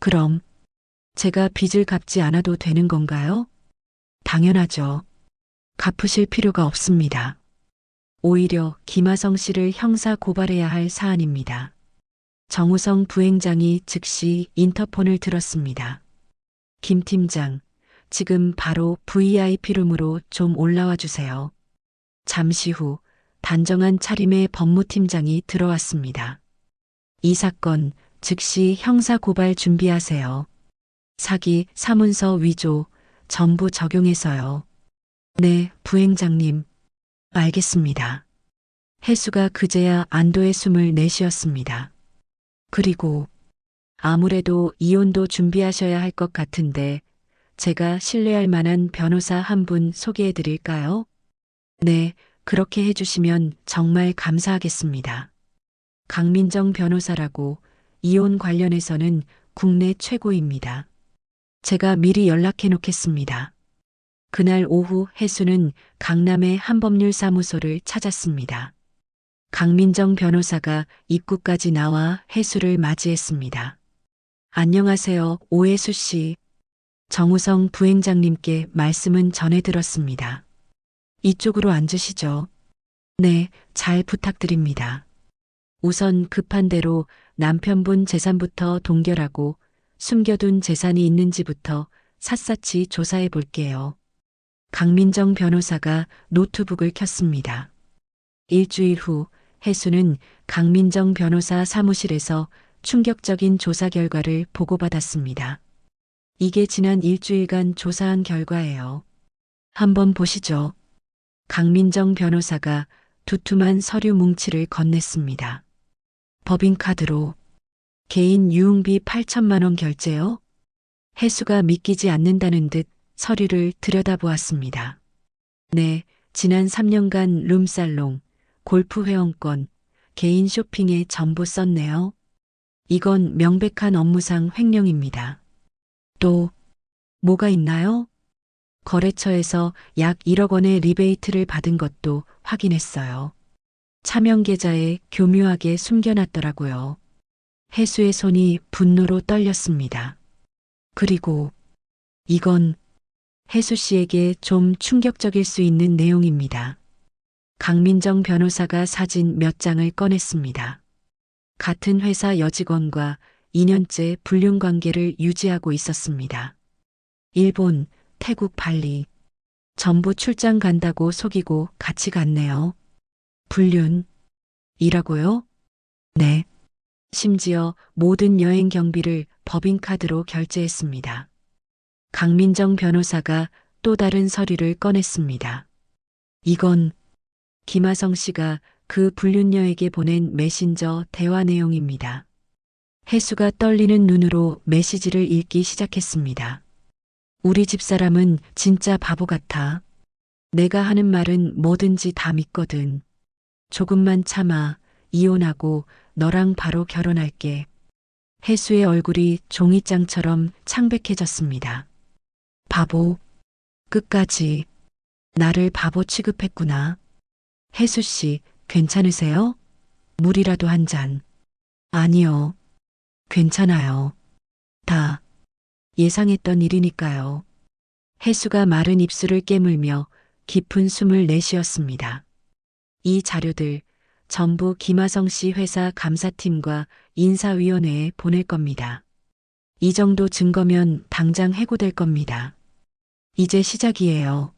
그럼 제가 빚을 갚지 않아도 되는 건가요? 당연하죠. 갚으실 필요가 없습니다. 오히려 김하성 씨를 형사 고발해야 할 사안입니다. 정우성 부행장이 즉시 인터폰을 들었습니다. 김 팀장, 지금 바로 VIP룸으로 좀 올라와 주세요. 잠시 후 단정한 차림의 법무팀장이 들어왔습니다. 이 사건 즉시 형사 고발 준비하세요. 사기, 사문서 위조 전부 적용해서요. 네, 부행장님. 알겠습니다. 혜수가 그제야 안도의 숨을 내쉬었습니다. 그리고 아무래도 이혼도 준비하셔야 할 것 같은데 제가 신뢰할 만한 변호사 한 분 소개해 드릴까요? 네, 그렇게 해주시면 정말 감사하겠습니다. 강민정 변호사라고 이혼 관련해서는 국내 최고입니다. 제가 미리 연락해 놓겠습니다. 그날 오후 혜수는 강남의 한법률사무소를 찾았습니다. 강민정 변호사가 입구까지 나와 혜수를 맞이했습니다. 안녕하세요, 오혜수 씨. 정우성 부행장님께 말씀은 전해 들었습니다. 이쪽으로 앉으시죠. 네, 잘 부탁드립니다. 우선 급한 대로 남편분 재산부터 동결하고 숨겨둔 재산이 있는지부터 샅샅이 조사해 볼게요. 강민정 변호사가 노트북을 켰습니다. 일주일 후 혜수는 강민정 변호사 사무실에서 충격적인 조사 결과를 보고받았습니다. 이게 지난 일주일간 조사한 결과예요. 한번 보시죠. 강민정 변호사가 두툼한 서류 뭉치를 건넸습니다. 법인카드로 개인 유흥비 8천만 원 결제요? 혜수가 믿기지 않는다는 듯 서류를 들여다보았습니다. 네, 지난 3년간 룸살롱, 골프 회원권, 개인 쇼핑에 전부 썼네요. 이건 명백한 업무상 횡령입니다. 또 뭐가 있나요? 거래처에서 약 1억 원의 리베이트를 받은 것도 확인했어요. 차명 계좌에 교묘하게 숨겨놨더라고요. 혜수의 손이 분노로 떨렸습니다. 그리고 이건 혜수 씨에게 좀 충격적일 수 있는 내용입니다. 강민정 변호사가 사진 몇 장을 꺼냈습니다. 같은 회사 여직원과 2년째 불륜 관계를 유지하고 있었습니다. 일본, 태국, 발리. 전부 출장 간다고 속이고 같이 갔네요. 불륜. 이라고요? 네. 심지어 모든 여행 경비를 법인카드로 결제했습니다. 강민정 변호사가 또 다른 서류를 꺼냈습니다. 이건 김하성 씨가 그 불륜녀에게 보낸 메신저 대화 내용입니다. 혜수가 떨리는 눈으로 메시지를 읽기 시작했습니다. 우리 집사람은 진짜 바보 같아. 내가 하는 말은 뭐든지 다 믿거든. 조금만 참아. 이혼하고 너랑 바로 결혼할게. 혜수의 얼굴이 종이장처럼 창백해졌습니다. 바보. 끝까지 나를 바보 취급했구나. 혜수 씨, 괜찮으세요? 물이라도 한 잔. 아니요. 괜찮아요. 다 예상했던 일이니까요. 혜수가 마른 입술을 깨물며 깊은 숨을 내쉬었습니다. 이 자료들 전부 김하성 씨 회사 감사팀과 인사위원회에 보낼 겁니다. 이 정도 증거면 당장 해고될 겁니다. 이제 시작이에요.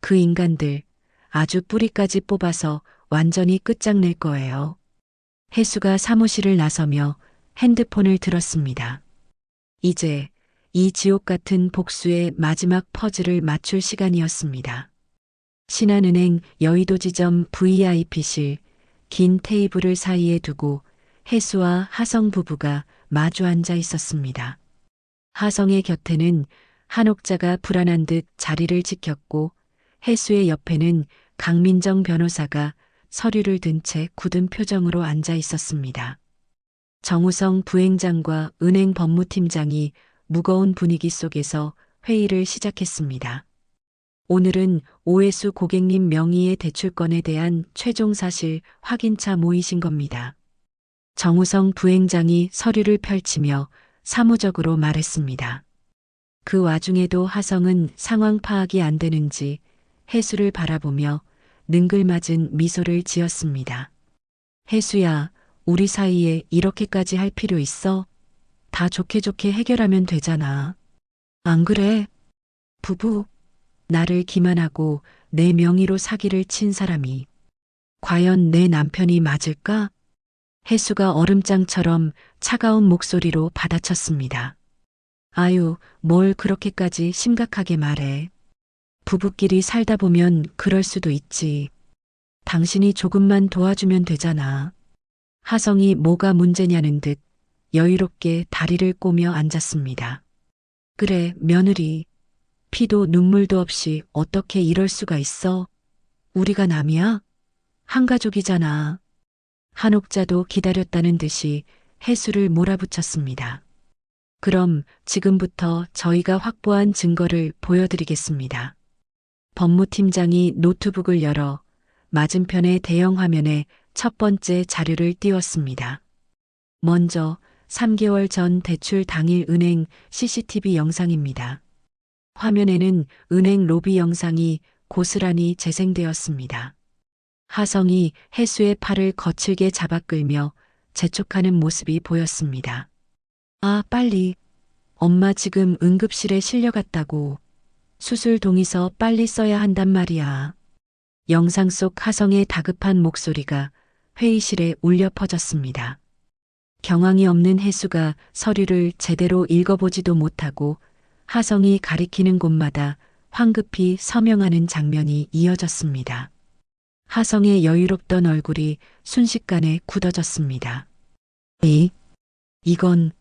그 인간들 아주 뿌리까지 뽑아서 완전히 끝장낼 거예요. 혜수가 사무실을 나서며 핸드폰을 들었습니다. 이제 이 지옥 같은 복수의 마지막 퍼즐을 맞출 시간이었습니다. 신한은행 여의도지점 VIP실 긴 테이블을 사이에 두고 혜수와 하성 부부가 마주 앉아 있었습니다. 하성의 곁에는 한옥자가 불안한 듯 자리를 지켰고 혜수의 옆에는 강민정 변호사가 서류를 든 채 굳은 표정으로 앉아 있었습니다. 정우성 부행장과 은행 법무팀장이 무거운 분위기 속에서 회의를 시작했습니다. 오늘은 오해수 고객님 명의의 대출건에 대한 최종 사실 확인차 모이신 겁니다. 정우성 부행장이 서류를 펼치며 사무적으로 말했습니다. 그 와중에도 하성은 상황 파악이 안 되는지 혜수를 바라보며 능글맞은 미소를 지었습니다. 혜수야, 우리 사이에 이렇게까지 할 필요 있어? 다 좋게 좋게 해결하면 되잖아. 안 그래? 부부, 나를 기만하고 내 명의로 사기를 친 사람이 과연 내 남편이 맞을까? 혜수가 얼음장처럼 차가운 목소리로 받아쳤습니다. 아유, 뭘 그렇게까지 심각하게 말해. 부부끼리 살다 보면 그럴 수도 있지. 당신이 조금만 도와주면 되잖아. 하성이 뭐가 문제냐는 듯 여유롭게 다리를 꼬며 앉았습니다. 그래, 며느리. 피도 눈물도 없이 어떻게 이럴 수가 있어? 우리가 남이야? 한 가족이잖아. 한옥자도 기다렸다는 듯이 혜수를 몰아붙였습니다. 그럼 지금부터 저희가 확보한 증거를 보여드리겠습니다. 법무팀장이 노트북을 열어 맞은편의 대형 화면에 첫 번째 자료를 띄웠습니다. 먼저 3개월 전 대출 당일 은행 CCTV 영상입니다. 화면에는 은행 로비 영상이 고스란히 재생되었습니다. 하성이 혜수의 팔을 거칠게 잡아 끌며 재촉하는 모습이 보였습니다. 아, 빨리. 엄마 지금 응급실에 실려갔다고. 수술 동의서 빨리 써야 한단 말이야. 영상 속 하성의 다급한 목소리가 회의실에 울려 퍼졌습니다. 경황이 없는 혜수가 서류를 제대로 읽어보지도 못하고 하성이 가리키는 곳마다 황급히 서명하는 장면이 이어졌습니다. 하성의 여유롭던 얼굴이 순식간에 굳어졌습니다. 이건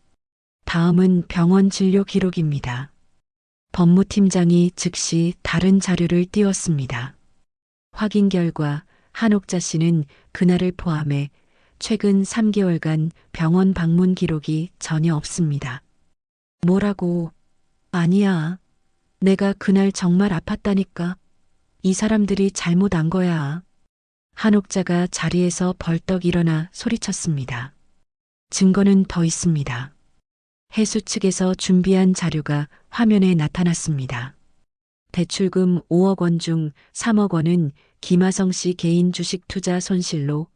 다음은 병원 진료 기록입니다. 법무팀장이 즉시 다른 자료를 띄웠습니다. 확인 결과 한옥자 씨는 그날을 포함해 최근 3개월간 병원 방문 기록이 전혀 없습니다. 뭐라고? 아니야. 내가 그날 정말 아팠다니까. 이 사람들이 잘못 안 거야. 한옥자가 자리에서 벌떡 일어나 소리쳤습니다. 증거는 더 있습니다. 혜수 측에서 준비한 자료가 화면에 나타났습니다. 대출금 5억 원 중 3억 원은 김하성 씨 개인 주식 투자 손실로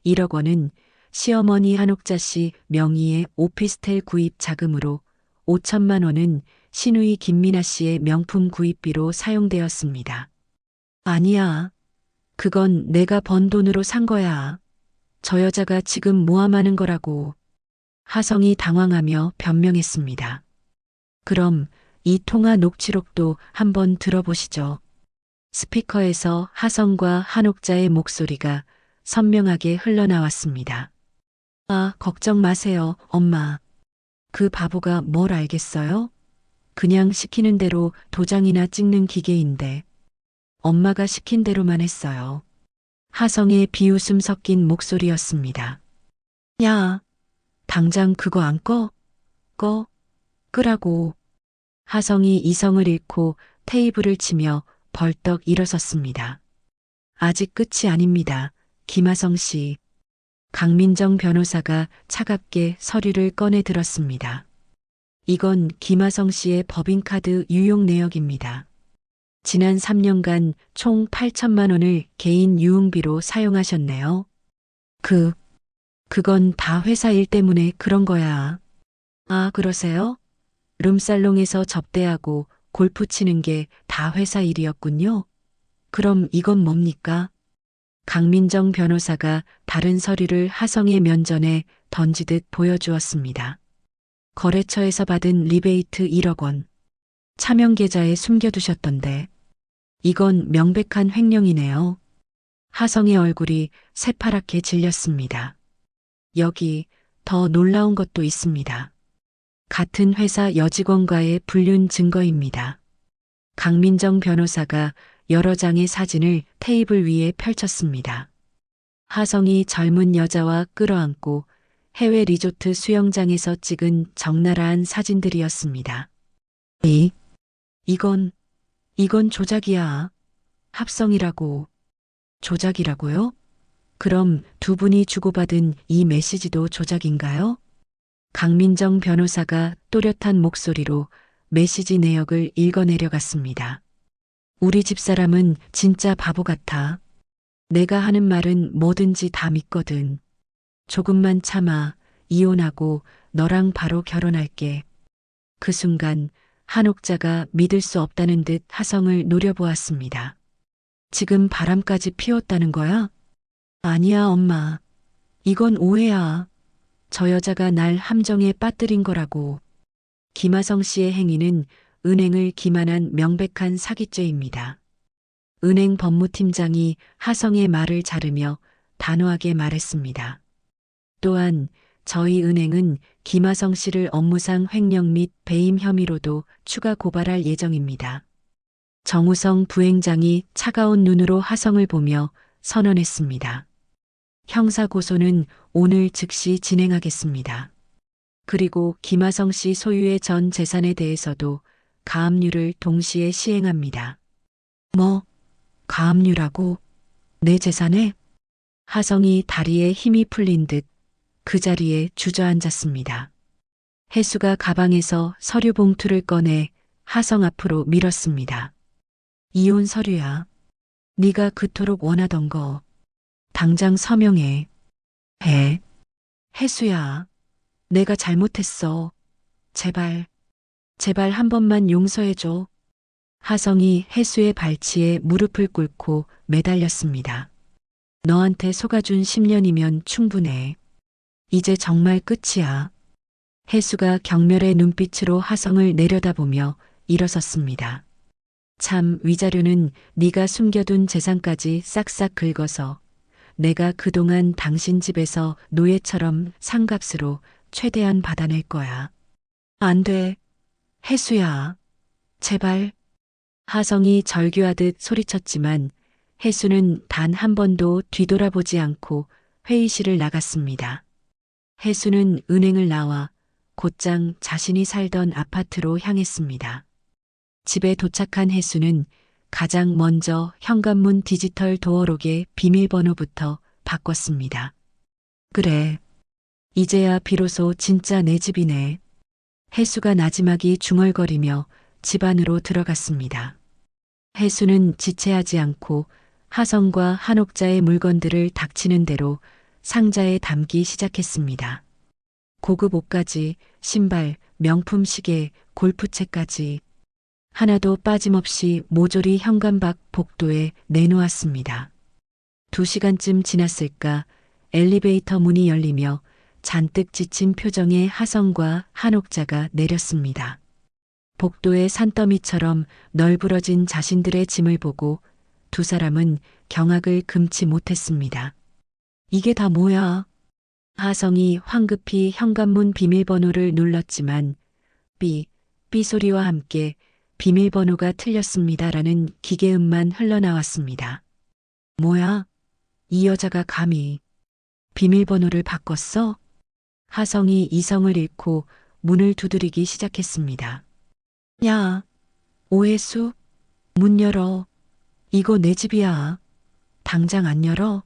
1억 원은 시어머니 한옥자 씨 명의의 오피스텔 구입 자금으로 5천만 원은 시누이 김민아 씨의 명품 구입비로 사용되었습니다. 아니야. 그건 내가 번 돈으로 산 거야. 저 여자가 지금 모함하는 거라고. 하성이 당황하며 변명했습니다. 그럼 이 통화 녹취록도 한번 들어보시죠. 스피커에서 하성과 한옥자의 목소리가 선명하게 흘러나왔습니다. 아, 걱정 마세요, 엄마. 그 바보가 뭘 알겠어요? 그냥 시키는 대로 도장이나 찍는 기계인데. 엄마가 시킨 대로만 했어요. 하성의 비웃음 섞인 목소리였습니다. 야, 당장 그거 안 꺼? 꺼? 끄라고. 하성이 이성을 잃고 테이블을 치며 벌떡 일어섰습니다. 아직 끝이 아닙니다. 김하성 씨. 강민정 변호사가 차갑게 서류를 꺼내 들었습니다. 이건 김하성 씨의 법인카드 유용 내역입니다. 지난 3년간 총 8천만 원을 개인 유흥비로 사용하셨네요. 그건 다 회사 일 때문에 그런 거야. 아, 그러세요? 룸살롱에서 접대하고 골프 치는 게 다 회사 일이었군요. 그럼 이건 뭡니까? 강민정 변호사가 다른 서류를 하성의 면전에 던지듯 보여주었습니다. 거래처에서 받은 리베이트 1억 원. 차명 계좌에 숨겨두셨던데. 이건 명백한 횡령이네요. 하성의 얼굴이 새파랗게 질렸습니다. 여기 더 놀라운 것도 있습니다. 같은 회사 여직원과의 불륜 증거입니다. 강민정 변호사가 여러 장의 사진을 테이블 위에 펼쳤습니다. 하성이 젊은 여자와 끌어안고 해외 리조트 수영장에서 찍은 적나라한 사진들이었습니다. 이건, 이건 조작이야. 합성이라고. 조작이라고요? 그럼 두 분이 주고받은 이 메시지도 조작인가요? 강민정 변호사가 또렷한 목소리로 메시지 내역을 읽어내려갔습니다. 우리 집사람은 진짜 바보 같아. 내가 하는 말은 뭐든지 다 믿거든. 조금만 참아. 이혼하고 너랑 바로 결혼할게. 그 순간 한옥자가 믿을 수 없다는 듯 하성을 노려보았습니다. 지금 바람까지 피웠다는 거야? 아니야, 엄마. 이건 오해야. 저 여자가 날 함정에 빠뜨린 거라고. 김하성 씨의 행위는 은행을 기만한 명백한 사기죄입니다. 은행 법무팀장이 하성의 말을 자르며 단호하게 말했습니다. 또한 저희 은행은 김하성 씨를 업무상 횡령 및 배임 혐의로도 추가 고발할 예정입니다. 정우성 부행장이 차가운 눈으로 하성을 보며 선언했습니다. 형사고소는 오늘 즉시 진행하겠습니다. 그리고 김하성 씨 소유의 전 재산에 대해서도 가압류를 동시에 시행합니다. 뭐, 가압류라고? 내 재산에? 하성이 다리에 힘이 풀린 듯 그 자리에 주저앉았습니다. 혜수가 가방에서 서류 봉투를 꺼내 하성 앞으로 밀었습니다. 이혼 서류야. 네가 그토록 원하던 거. 당장 서명해. 해. 혜수야. 내가 잘못했어. 제발, 제발 한 번만 용서해줘. 하성이 혜수의 발치에 무릎을 꿇고 매달렸습니다. 너한테 속아준 10년이면 충분해. 이제 정말 끝이야. 혜수가 경멸의 눈빛으로 하성을 내려다보며 일어섰습니다. 참 위자료는 네가 숨겨둔 재산까지 싹싹 긁어서 내가 그동안 당신 집에서 노예처럼 상값으로 최대한 받아낼 거야. 안 돼. 혜수야. 제발. 하성이 절규하듯 소리쳤지만 혜수는 단 한 번도 뒤돌아보지 않고 회의실을 나갔습니다. 혜수는 은행을 나와 곧장 자신이 살던 아파트로 향했습니다. 집에 도착한 혜수는 가장 먼저 현관문 디지털 도어록의 비밀번호부터 바꿨습니다. 그래. 이제야 비로소 진짜 내 집이네. 혜수가 나지막이 중얼거리며 집 안으로 들어갔습니다. 혜수는 지체하지 않고 하성과 한옥자의 물건들을 닥치는 대로 상자에 담기 시작했습니다. 고급 옷까지, 신발, 명품 시계, 골프채까지 하나도 빠짐없이 모조리 현관 밖 복도에 내놓았습니다. 2시간쯤 지났을까 엘리베이터 문이 열리며 잔뜩 지친 표정의 하성과 한옥자가 내렸습니다. 복도의 산더미처럼 널브러진 자신들의 짐을 보고 두 사람은 경악을 금치 못했습니다. 이게 다 뭐야? 하성이 황급히 현관문 비밀번호를 눌렀지만 삐 소리와 함께 비밀번호가 틀렸습니다라는 기계음만 흘러나왔습니다. 뭐야? 이 여자가 감히 비밀번호를 바꿨어? 하성이 이성을 잃고 문을 두드리기 시작했습니다. 야, 오해수, 문 열어. 이거 내 집이야. 당장 안 열어?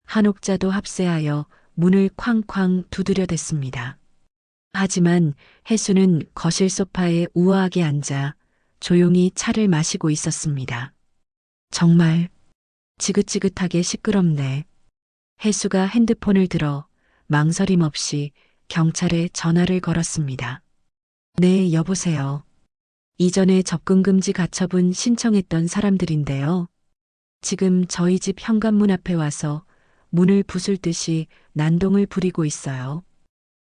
한옥자도 합세하여 문을 쾅쾅 두드려댔습니다. 하지만 혜수는 거실 소파에 우아하게 앉아 조용히 차를 마시고 있었습니다. 정말 지긋지긋하게 시끄럽네. 혜수가 핸드폰을 들어 망설임 없이 경찰에 전화를 걸었습니다. 네, 여보세요. 이전에 접근금지 가처분 신청했던 사람들인데요. 지금 저희 집 현관문 앞에 와서 문을 부술 듯이 난동을 부리고 있어요.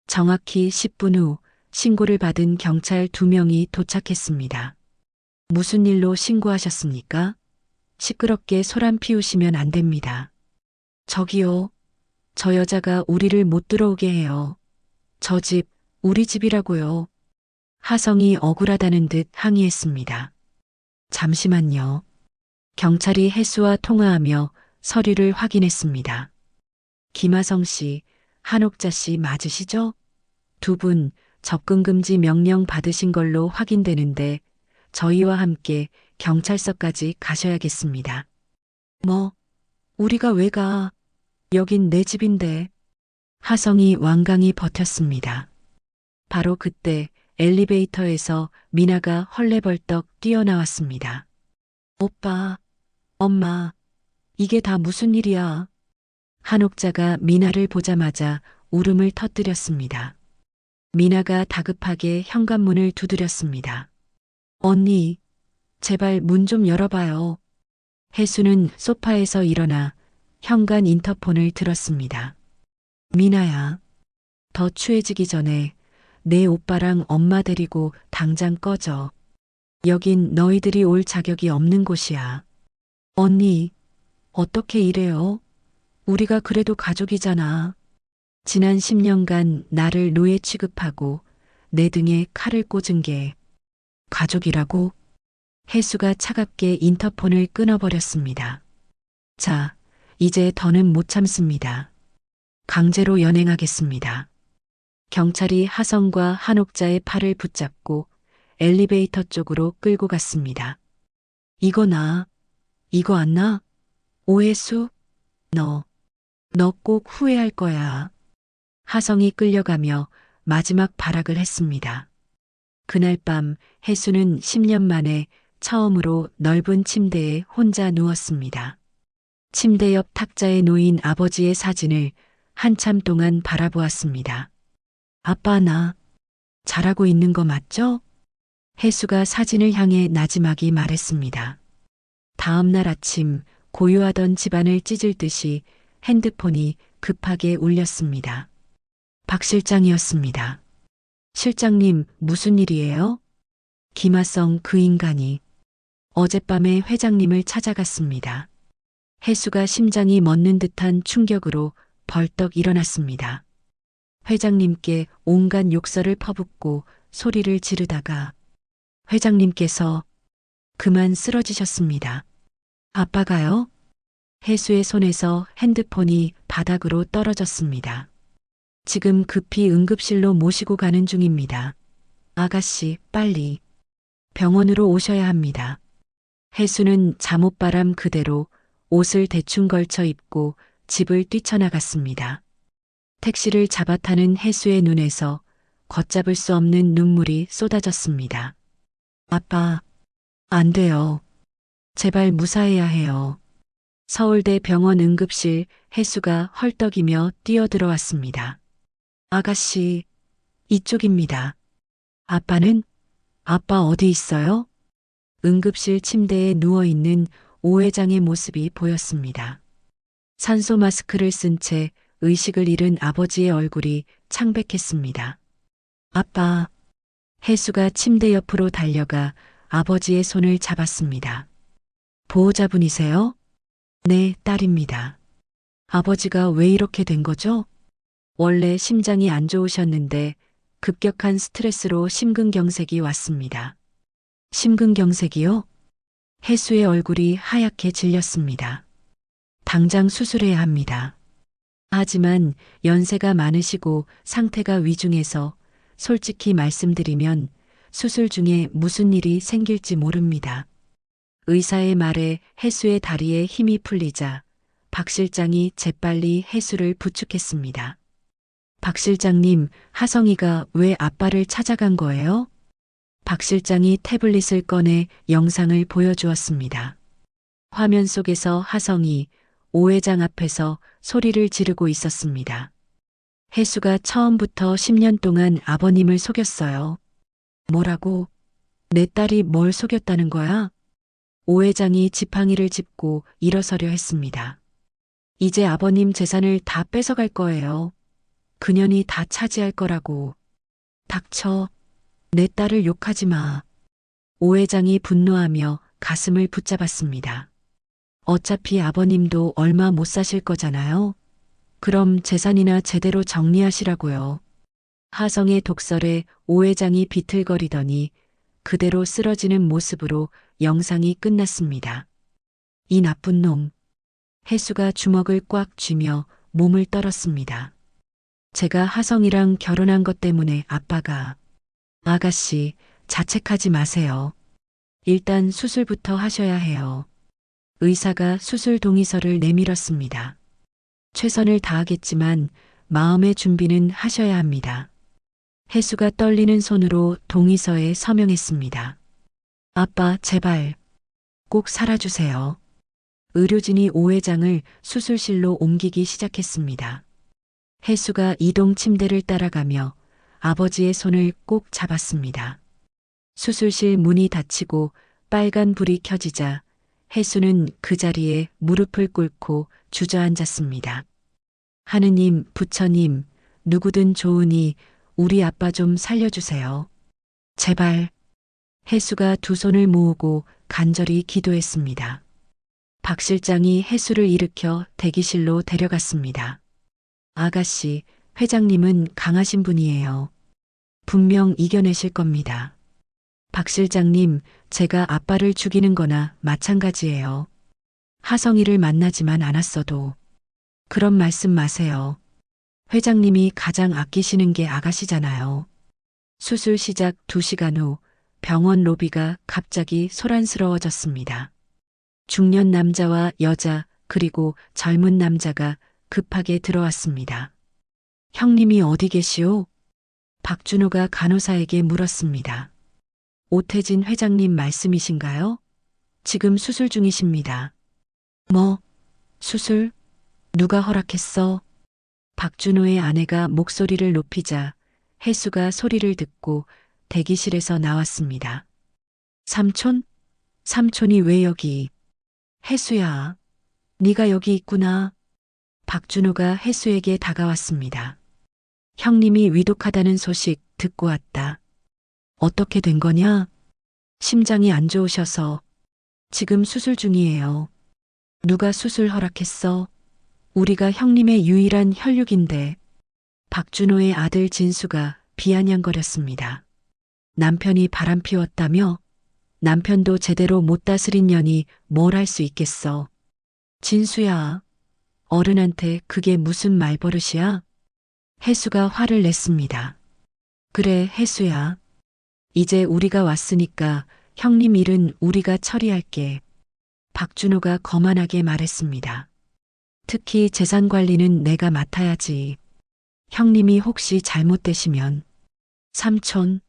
정확히 10분 후 신고를 받은 경찰 2명이 도착했습니다. 무슨 일로 신고하셨습니까? 시끄럽게 소란 피우시면 안 됩니다. 저기요. 저 여자가 우리를 못 들어오게 해요. 저 집, 우리 집이라고요. 하성이 억울하다는 듯 항의했습니다. 잠시만요. 경찰이 혜수와 통화하며 서류를 확인했습니다. 김하성 씨, 한옥자 씨 맞으시죠? 두 분 접근금지 명령 받으신 걸로 확인되는데 저희와 함께 경찰서까지 가셔야겠습니다. 뭐, 우리가 왜 가? 여긴 내 집인데. 하성이 완강히 버텼습니다. 바로 그때 엘리베이터에서 미나가 헐레벌떡 뛰어나왔습니다. 오빠, 엄마, 이게 다 무슨 일이야? 한옥자가 미나를 보자마자 울음을 터뜨렸습니다. 미나가 다급하게 현관문을 두드렸습니다. 언니, 제발 문 좀 열어봐요. 혜수는 소파에서 일어나 현관 인터폰을 들었습니다. 미나야, 더 추해지기 전에 내 오빠랑 엄마 데리고 당장 꺼져. 여긴 너희들이 올 자격이 없는 곳이야. 언니, 어떻게 이래요? 우리가 그래도 가족이잖아. 지난 10년간 나를 노예 취급하고 내 등에 칼을 꽂은 게 가족이라고? 혜수가 차갑게 인터폰을 끊어버렸습니다. 자, 이제 더는 못 참습니다. 강제로 연행하겠습니다. 경찰이 하성과 한옥자의 팔을 붙잡고 엘리베이터 쪽으로 끌고 갔습니다. 이거 나, 이거 안 나? 오해수? 너 꼭 후회할 거야. 하성이 끌려가며 마지막 발악을 했습니다. 그날 밤 혜수는 10년 만에 처음으로 넓은 침대에 혼자 누웠습니다. 침대 옆 탁자에 놓인 아버지의 사진을 한참 동안 바라보았습니다. 아빠 나 잘하고 있는 거 맞죠? 혜수가 사진을 향해 나지막이 말했습니다. 다음 날 아침 고요하던 집안을 찢을 듯이 핸드폰이 급하게 울렸습니다. 박 실장이었습니다. 실장님, 무슨 일이에요? 김하성 그 인간이 어젯밤에 회장님을 찾아갔습니다. 혜수가 심장이 멎는 듯한 충격으로 벌떡 일어났습니다. 회장님께 온갖 욕설을 퍼붓고 소리를 지르다가 회장님께서 그만 쓰러지셨습니다. 아빠가요? 혜수의 손에서 핸드폰이 바닥으로 떨어졌습니다. 지금 급히 응급실로 모시고 가는 중입니다. 아가씨, 빨리 병원으로 오셔야 합니다. 혜수는 잠옷바람 그대로 옷을 대충 걸쳐 입고 집을 뛰쳐나갔습니다. 택시를 잡아 타는 혜수의 눈에서 걷잡을 수 없는 눈물이 쏟아졌습니다. 아빠, 안 돼요. 제발 무사해야 해요. 서울대 병원 응급실 혜수가 헐떡이며 뛰어들어왔습니다. 아가씨, 이쪽입니다. 아빠는? 아빠 어디 있어요? 응급실 침대에 누워있는 오 회장의 모습이 보였습니다. 산소 마스크를 쓴 채 의식을 잃은 아버지의 얼굴이 창백했습니다. 아빠, 혜수가 침대 옆으로 달려가 아버지의 손을 잡았습니다. 보호자분이세요? 네, 딸입니다. 아버지가 왜 이렇게 된 거죠? 원래 심장이 안 좋으셨는데 급격한 스트레스로 심근경색이 왔습니다. 심근경색이요? 혜수의 얼굴이 하얗게 질렸습니다. 당장 수술해야 합니다. 하지만 연세가 많으시고 상태가 위중해서 솔직히 말씀드리면 수술 중에 무슨 일이 생길지 모릅니다. 의사의 말에 혜수의 다리에 힘이 풀리자 박 실장이 재빨리 혜수를 부축했습니다. 박 실장님, 하성이가 왜 아빠를 찾아간 거예요? 박 실장이 태블릿을 꺼내 영상을 보여주었습니다. 화면 속에서 하성이 오 회장 앞에서 소리를 지르고 있었습니다. 혜수가 처음부터 10년 동안 아버님을 속였어요. 뭐라고? 내 딸이 뭘 속였다는 거야? 오 회장이 지팡이를 짚고 일어서려 했습니다. 이제 아버님 재산을 다 뺏어갈 거예요. 그년이 다 차지할 거라고. 닥쳐. 내 딸을 욕하지 마. 오 회장이 분노하며 가슴을 붙잡았습니다. 어차피 아버님도 얼마 못 사실 거잖아요. 그럼 재산이나 제대로 정리하시라고요. 하성의 독설에 오 회장이 비틀거리더니 그대로 쓰러지는 모습으로 영상이 끝났습니다. 이 나쁜 놈. 혜수가 주먹을 꽉 쥐며 몸을 떨었습니다. 제가 하성이랑 결혼한 것 때문에 아빠가. 아가씨, 자책하지 마세요. 일단 수술부터 하셔야 해요. 의사가 수술 동의서를 내밀었습니다. 최선을 다하겠지만 마음의 준비는 하셔야 합니다. 혜수가 떨리는 손으로 동의서에 서명했습니다. 아빠, 제발. 꼭 살아주세요. 의료진이 오 회장을 수술실로 옮기기 시작했습니다. 혜수가 이동 침대를 따라가며 아버지의 손을 꼭 잡았습니다. 수술실 문이 닫히고 빨간 불이 켜지자 혜수는 그 자리에 무릎을 꿇고 주저앉았습니다. 하느님, 부처님, 누구든 좋으니 우리 아빠 좀 살려주세요. 제발. 혜수가 두 손을 모으고 간절히 기도했습니다. 박 실장이 혜수를 일으켜 대기실로 데려갔습니다. 아가씨, 회장님은 강하신 분이에요. 분명 이겨내실 겁니다. 박 실장님, 제가 아빠를 죽이는 거나 마찬가지예요. 하성이를 만나지만 않았어도. 그런 말씀 마세요. 회장님이 가장 아끼시는 게 아가씨잖아요. 수술 시작 2시간 후 병원 로비가 갑자기 소란스러워졌습니다. 중년 남자와 여자 그리고 젊은 남자가 급하게 들어왔습니다. 형님이 어디 계시오? 박준호가 간호사에게 물었습니다. 오태진 회장님 말씀이신가요? 지금 수술 중이십니다. 뭐? 수술? 누가 허락했어? 박준호의 아내가 목소리를 높이자 혜수가 소리를 듣고 대기실에서 나왔습니다. 삼촌? 삼촌이 왜 여기? 혜수야, 네가 여기 있구나. 박준호가 혜수에게 다가왔습니다. 형님이 위독하다는 소식 듣고 왔다. 어떻게 된 거냐? 심장이 안 좋으셔서 지금 수술 중이에요. 누가 수술 허락했어? 우리가 형님의 유일한 혈육인데. 박준호의 아들 진수가 비아냥거렸습니다. 남편이 바람 피웠다며? 남편도 제대로 못 다스린 년이 뭘 할 수 있겠어. 진수야, 어른한테 그게 무슨 말버릇이야? 혜수가 화를 냈습니다. 그래, 혜수야. 이제 우리가 왔으니까 형님 일은 우리가 처리할게. 박준호가 거만하게 말했습니다. 특히 재산 관리는 내가 맡아야지. 형님이 혹시 잘못되시면. 삼촌,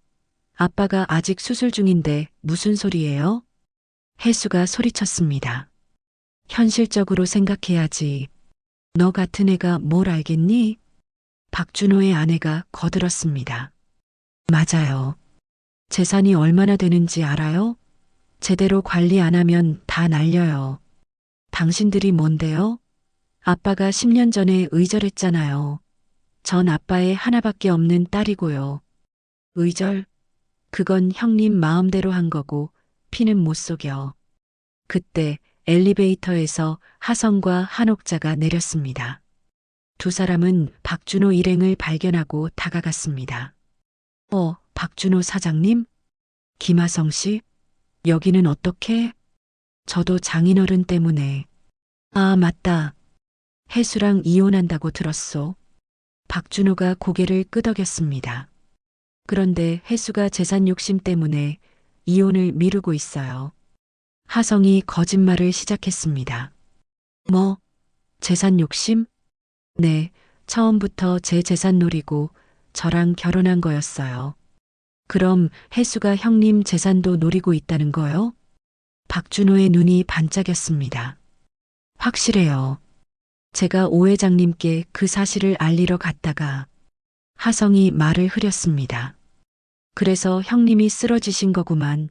아빠가 아직 수술 중인데 무슨 소리예요? 혜수가 소리쳤습니다. 현실적으로 생각해야지. 너 같은 애가 뭘 알겠니? 박준호의 아내가 거들었습니다. 맞아요. 재산이 얼마나 되는지 알아요? 제대로 관리 안 하면 다 날려요. 당신들이 뭔데요? 아빠가 10년 전에 의절했잖아요. 전 아빠의 하나밖에 없는 딸이고요. 의절? 그건 형님 마음대로 한 거고 피는 못 속여. 그때 엘리베이터에서 하성과 한옥자가 내렸습니다. 두 사람은 박준호 일행을 발견하고 다가갔습니다. 박준호 사장님? 김하성 씨? 여기는 어떻게? 저도 장인어른 때문에. 아, 맞다. 혜수랑 이혼한다고 들었소. 박준호가 고개를 끄덕였습니다. 그런데 혜수가 재산 욕심 때문에 이혼을 미루고 있어요. 하성이 거짓말을 시작했습니다. 뭐? 재산 욕심? 네, 처음부터 제 재산 노리고 저랑 결혼한 거였어요. 그럼 혜수가 형님 재산도 노리고 있다는 거요? 박준호의 눈이 반짝였습니다. 확실해요. 제가 오 회장님께 그 사실을 알리러 갔다가 하성이 말을 흐렸습니다. 그래서 형님이 쓰러지신 거구만.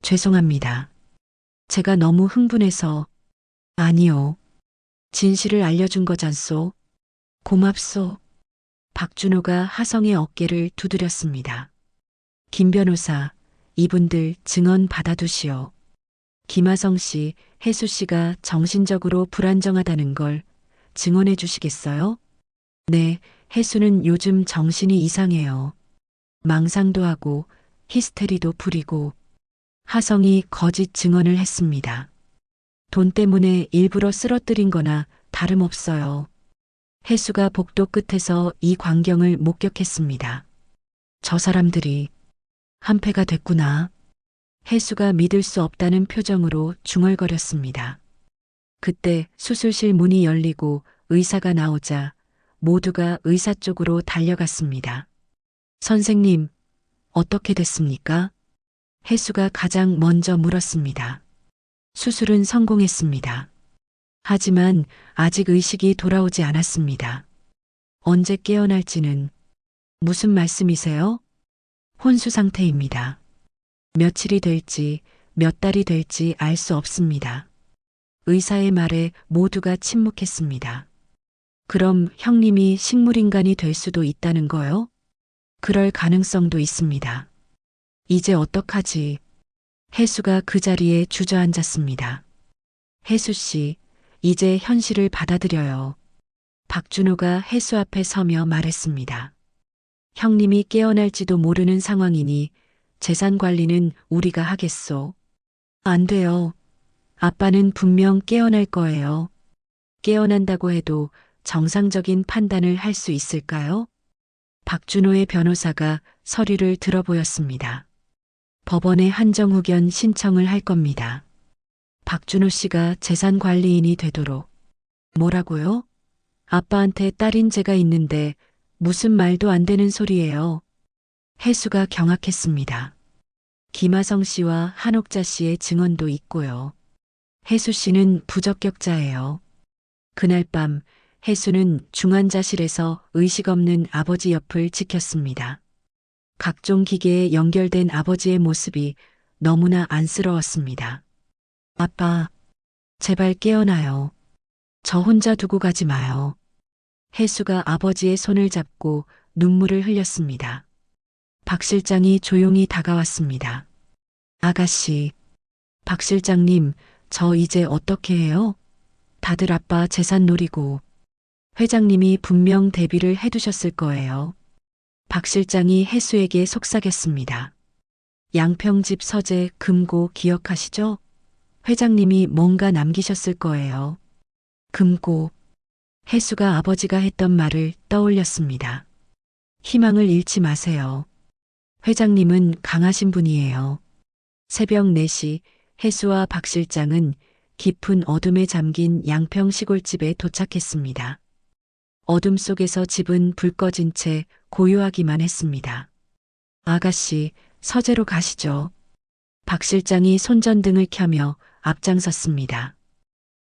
죄송합니다. 제가 너무 흥분해서. 아니요. 진실을 알려준 거잖소. 고맙소. 박준호가 하성의 어깨를 두드렸습니다. 김 변호사, 이분들 증언 받아두시오. 김하성 씨, 혜수 씨가 정신적으로 불안정하다는 걸 증언해 주시겠어요? 네, 혜수는 요즘 정신이 이상해요. 망상도 하고 히스테리도 부리고. 하성이 거짓 증언을 했습니다. 돈 때문에 일부러 쓰러뜨린 거나 다름없어요. 혜수가 복도 끝에서 이 광경을 목격했습니다. 저 사람들이 한패가 됐구나. 혜수가 믿을 수 없다는 표정으로 중얼거렸습니다. 그때 수술실 문이 열리고 의사가 나오자 모두가 의사 쪽으로 달려갔습니다. 선생님, 어떻게 됐습니까? 혜수가 가장 먼저 물었습니다. 수술은 성공했습니다. 하지만 아직 의식이 돌아오지 않았습니다. 언제 깨어날지는 무슨 말씀이세요? 혼수 상태입니다. 며칠이 될지 몇 달이 될지 알 수 없습니다. 의사의 말에 모두가 침묵했습니다. 그럼 형님이 식물인간이 될 수도 있다는 거요? 그럴 가능성도 있습니다. 이제 어떡하지? 혜수가 그 자리에 주저앉았습니다. 혜수 씨, 이제 현실을 받아들여요. 박준호가 혜수 앞에 서며 말했습니다. 형님이 깨어날지도 모르는 상황이니 재산 관리는 우리가 하겠소. 안 돼요. 아빠는 분명 깨어날 거예요. 깨어난다고 해도 정상적인 판단을 할 수 있을까요? 박준호의 변호사가 서류를 들어보였습니다. 법원에 한정후견 신청을 할 겁니다. 박준호 씨가 재산 관리인이 되도록. 뭐라고요? 아빠한테 딸인 제가 있는데 무슨 말도 안 되는 소리예요. 혜수가 경악했습니다. 김하성 씨와 한옥자 씨의 증언도 있고요. 혜수 씨는 부적격자예요. 그날 밤 혜수는 중환자실에서 의식 없는 아버지 옆을 지켰습니다. 각종 기계에 연결된 아버지의 모습이 너무나 안쓰러웠습니다. 아빠, 제발 깨어나요. 저 혼자 두고 가지 마요. 혜수가 아버지의 손을 잡고 눈물을 흘렸습니다. 박 실장이 조용히 다가왔습니다. 아가씨, 박 실장님, 저 이제 어떻게 해요? 다들 아빠 재산 노리고 회장님이 분명 대비를 해두셨을 거예요. 박 실장이 혜수에게 속삭였습니다. 양평집 서재 금고 기억하시죠? 회장님이 뭔가 남기셨을 거예요. 금고. 혜수가 아버지가 했던 말을 떠올렸습니다. 희망을 잃지 마세요. 회장님은 강하신 분이에요. 새벽 4시 혜수와 박 실장은 깊은 어둠에 잠긴 양평 시골집에 도착했습니다. 어둠 속에서 집은 불 꺼진 채 고요하기만 했습니다. 아가씨, 서재로 가시죠. 박 실장이 손전등을 켜며 앞장섰습니다.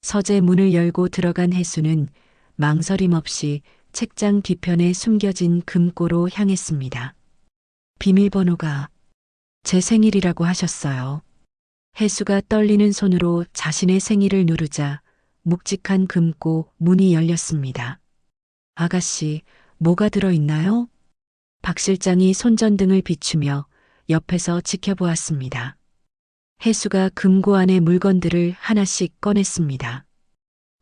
서재 문을 열고 들어간 혜수는 망설임 없이 책장 뒤편에 숨겨진 금고로 향했습니다. 비밀번호가 제 생일이라고 하셨어요. 혜수가 떨리는 손으로 자신의 생일을 누르자 묵직한 금고 문이 열렸습니다. 아가씨, 뭐가 들어있나요? 박 실장이 손전등을 비추며 옆에서 지켜보았습니다. 혜수가 금고 안의 물건들을 하나씩 꺼냈습니다.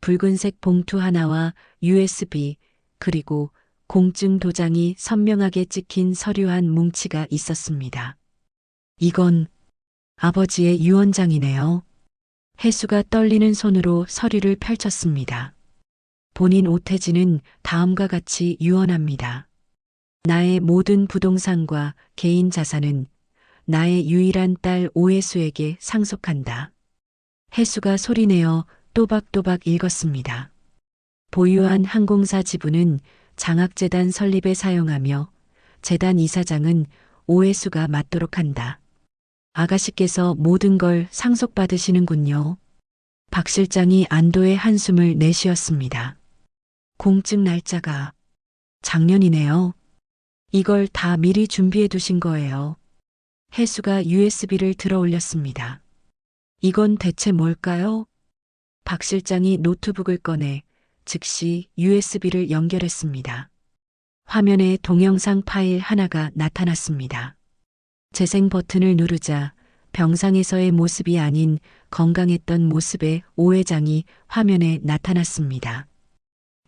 붉은색 봉투 하나와 USB, 그리고 공증 도장이 선명하게 찍힌 서류 한 뭉치가 있었습니다. 이건 아버지의 유언장이네요. 혜수가 떨리는 손으로 서류를 펼쳤습니다. 본인 오태진은 다음과 같이 유언합니다. 나의 모든 부동산과 개인 자산은 나의 유일한 딸 오혜수에게 상속한다. 혜수가 소리내어 또박또박 읽었습니다. 보유한 항공사 지분은 장학재단 설립에 사용하며 재단 이사장은 오혜수가 맡도록 한다. 아가씨께서 모든 걸 상속받으시는군요. 박 실장이 안도의 한숨을 내쉬었습니다. 공증 날짜가 작년이네요. 이걸 다 미리 준비해 두신 거예요. 혜수가 USB를 들어 올렸습니다. 이건 대체 뭘까요? 박 실장이 노트북을 꺼내 즉시 USB를 연결했습니다. 화면에 동영상 파일 하나가 나타났습니다. 재생 버튼을 누르자 병상에서의 모습이 아닌 건강했던 모습의 오 회장이 화면에 나타났습니다.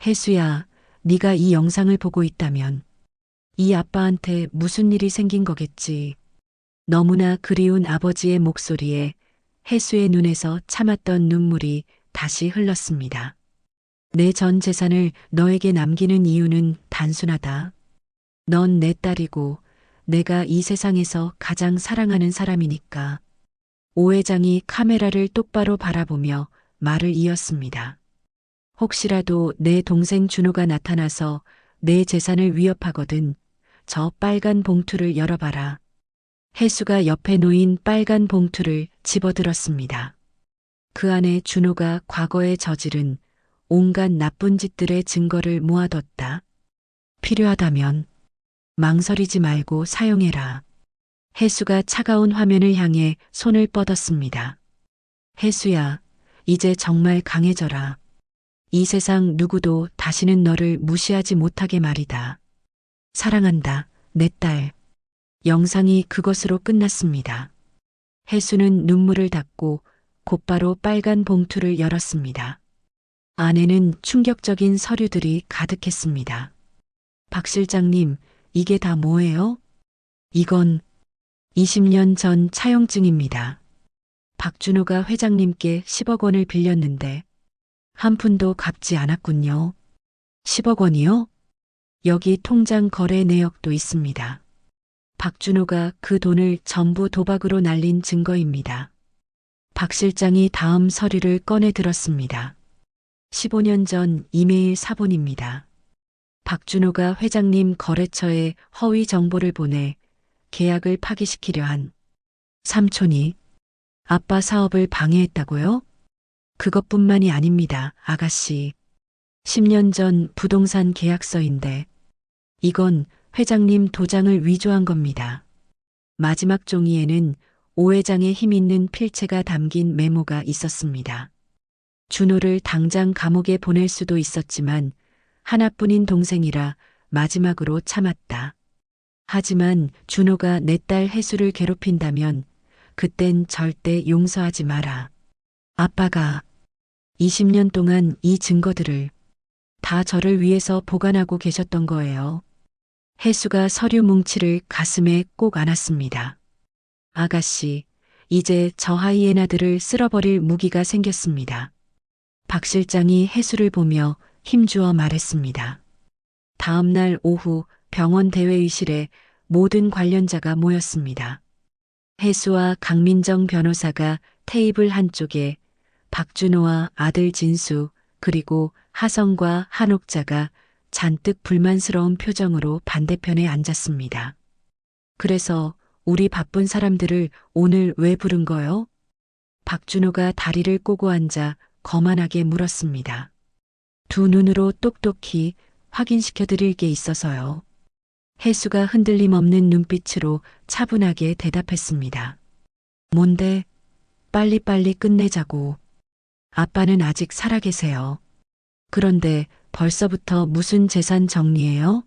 혜수야, 네가 이 영상을 보고 있다면 이 아빠한테 무슨 일이 생긴 거겠지. 너무나 그리운 아버지의 목소리에 혜수의 눈에서 참았던 눈물이 다시 흘렀습니다. 내 전 재산을 너에게 남기는 이유는 단순하다. 넌 내 딸이고 내가 이 세상에서 가장 사랑하는 사람이니까. 오 회장이 카메라를 똑바로 바라보며 말을 이었습니다. 혹시라도 내 동생 준호가 나타나서 내 재산을 위협하거든 저 빨간 봉투를 열어봐라. 혜수가 옆에 놓인 빨간 봉투를 집어들었습니다. 그 안에 준호가 과거에 저지른 온갖 나쁜 짓들의 증거를 모아뒀다. 필요하다면 망설이지 말고 사용해라. 혜수가 차가운 화면을 향해 손을 뻗었습니다. 혜수야, 이제 정말 강해져라. 이 세상 누구도 다시는 너를 무시하지 못하게 말이다. 사랑한다, 내 딸. 영상이 그것으로 끝났습니다. 혜수는 눈물을 닦고 곧바로 빨간 봉투를 열었습니다. 안에는 충격적인 서류들이 가득했습니다. 박 실장님, 이게 다 뭐예요? 이건 20년 전 차용증입니다. 박준호가 회장님께 10억 원을 빌렸는데 한 푼도 갚지 않았군요. 10억 원이요? 여기 통장 거래 내역도 있습니다. 박준호가 그 돈을 전부 도박으로 날린 증거입니다. 박 실장이 다음 서류를 꺼내 들었습니다. 15년 전 이메일 사본입니다. 박준호가 회장님 거래처에 허위 정보를 보내 계약을 파기시키려 한 삼촌이 아빠 사업을 방해했다고요? 그것뿐만이 아닙니다, 아가씨. 10년 전 부동산 계약서인데 이건 회장님 도장을 위조한 겁니다. 마지막 종이에는 오 회장의 힘 있는 필체가 담긴 메모가 있었습니다. 준호를 당장 감옥에 보낼 수도 있었지만 하나뿐인 동생이라 마지막으로 참았다. 하지만 준호가 내 딸 혜수를 괴롭힌다면 그땐 절대 용서하지 마라. 아빠가 20년 동안 이 증거들을 다 저를 위해서 보관하고 계셨던 거예요. 혜수가 서류 뭉치를 가슴에 꼭 안았습니다. 아가씨, 이제 저 하이에나들을 쓸어버릴 무기가 생겼습니다. 박 실장이 혜수를 보며 힘주어 말했습니다. 다음 날 오후 병원 대회의실에 모든 관련자가 모였습니다. 혜수와 강민정 변호사가 테이블 한쪽에 박준호와 아들 진수 그리고 하성과 한옥자가 잔뜩 불만스러운 표정으로 반대편에 앉았습니다. 그래서 우리 바쁜 사람들을 오늘 왜 부른 거요? 박준호가 다리를 꼬고 앉아 거만하게 물었습니다. 두 눈으로 똑똑히 확인시켜 드릴 게 있어서요. 혜수가 흔들림 없는 눈빛으로 차분하게 대답했습니다. 뭔데? 빨리빨리 끝내자고. 아빠는 아직 살아계세요. 그런데 벌써부터 무슨 재산 정리예요?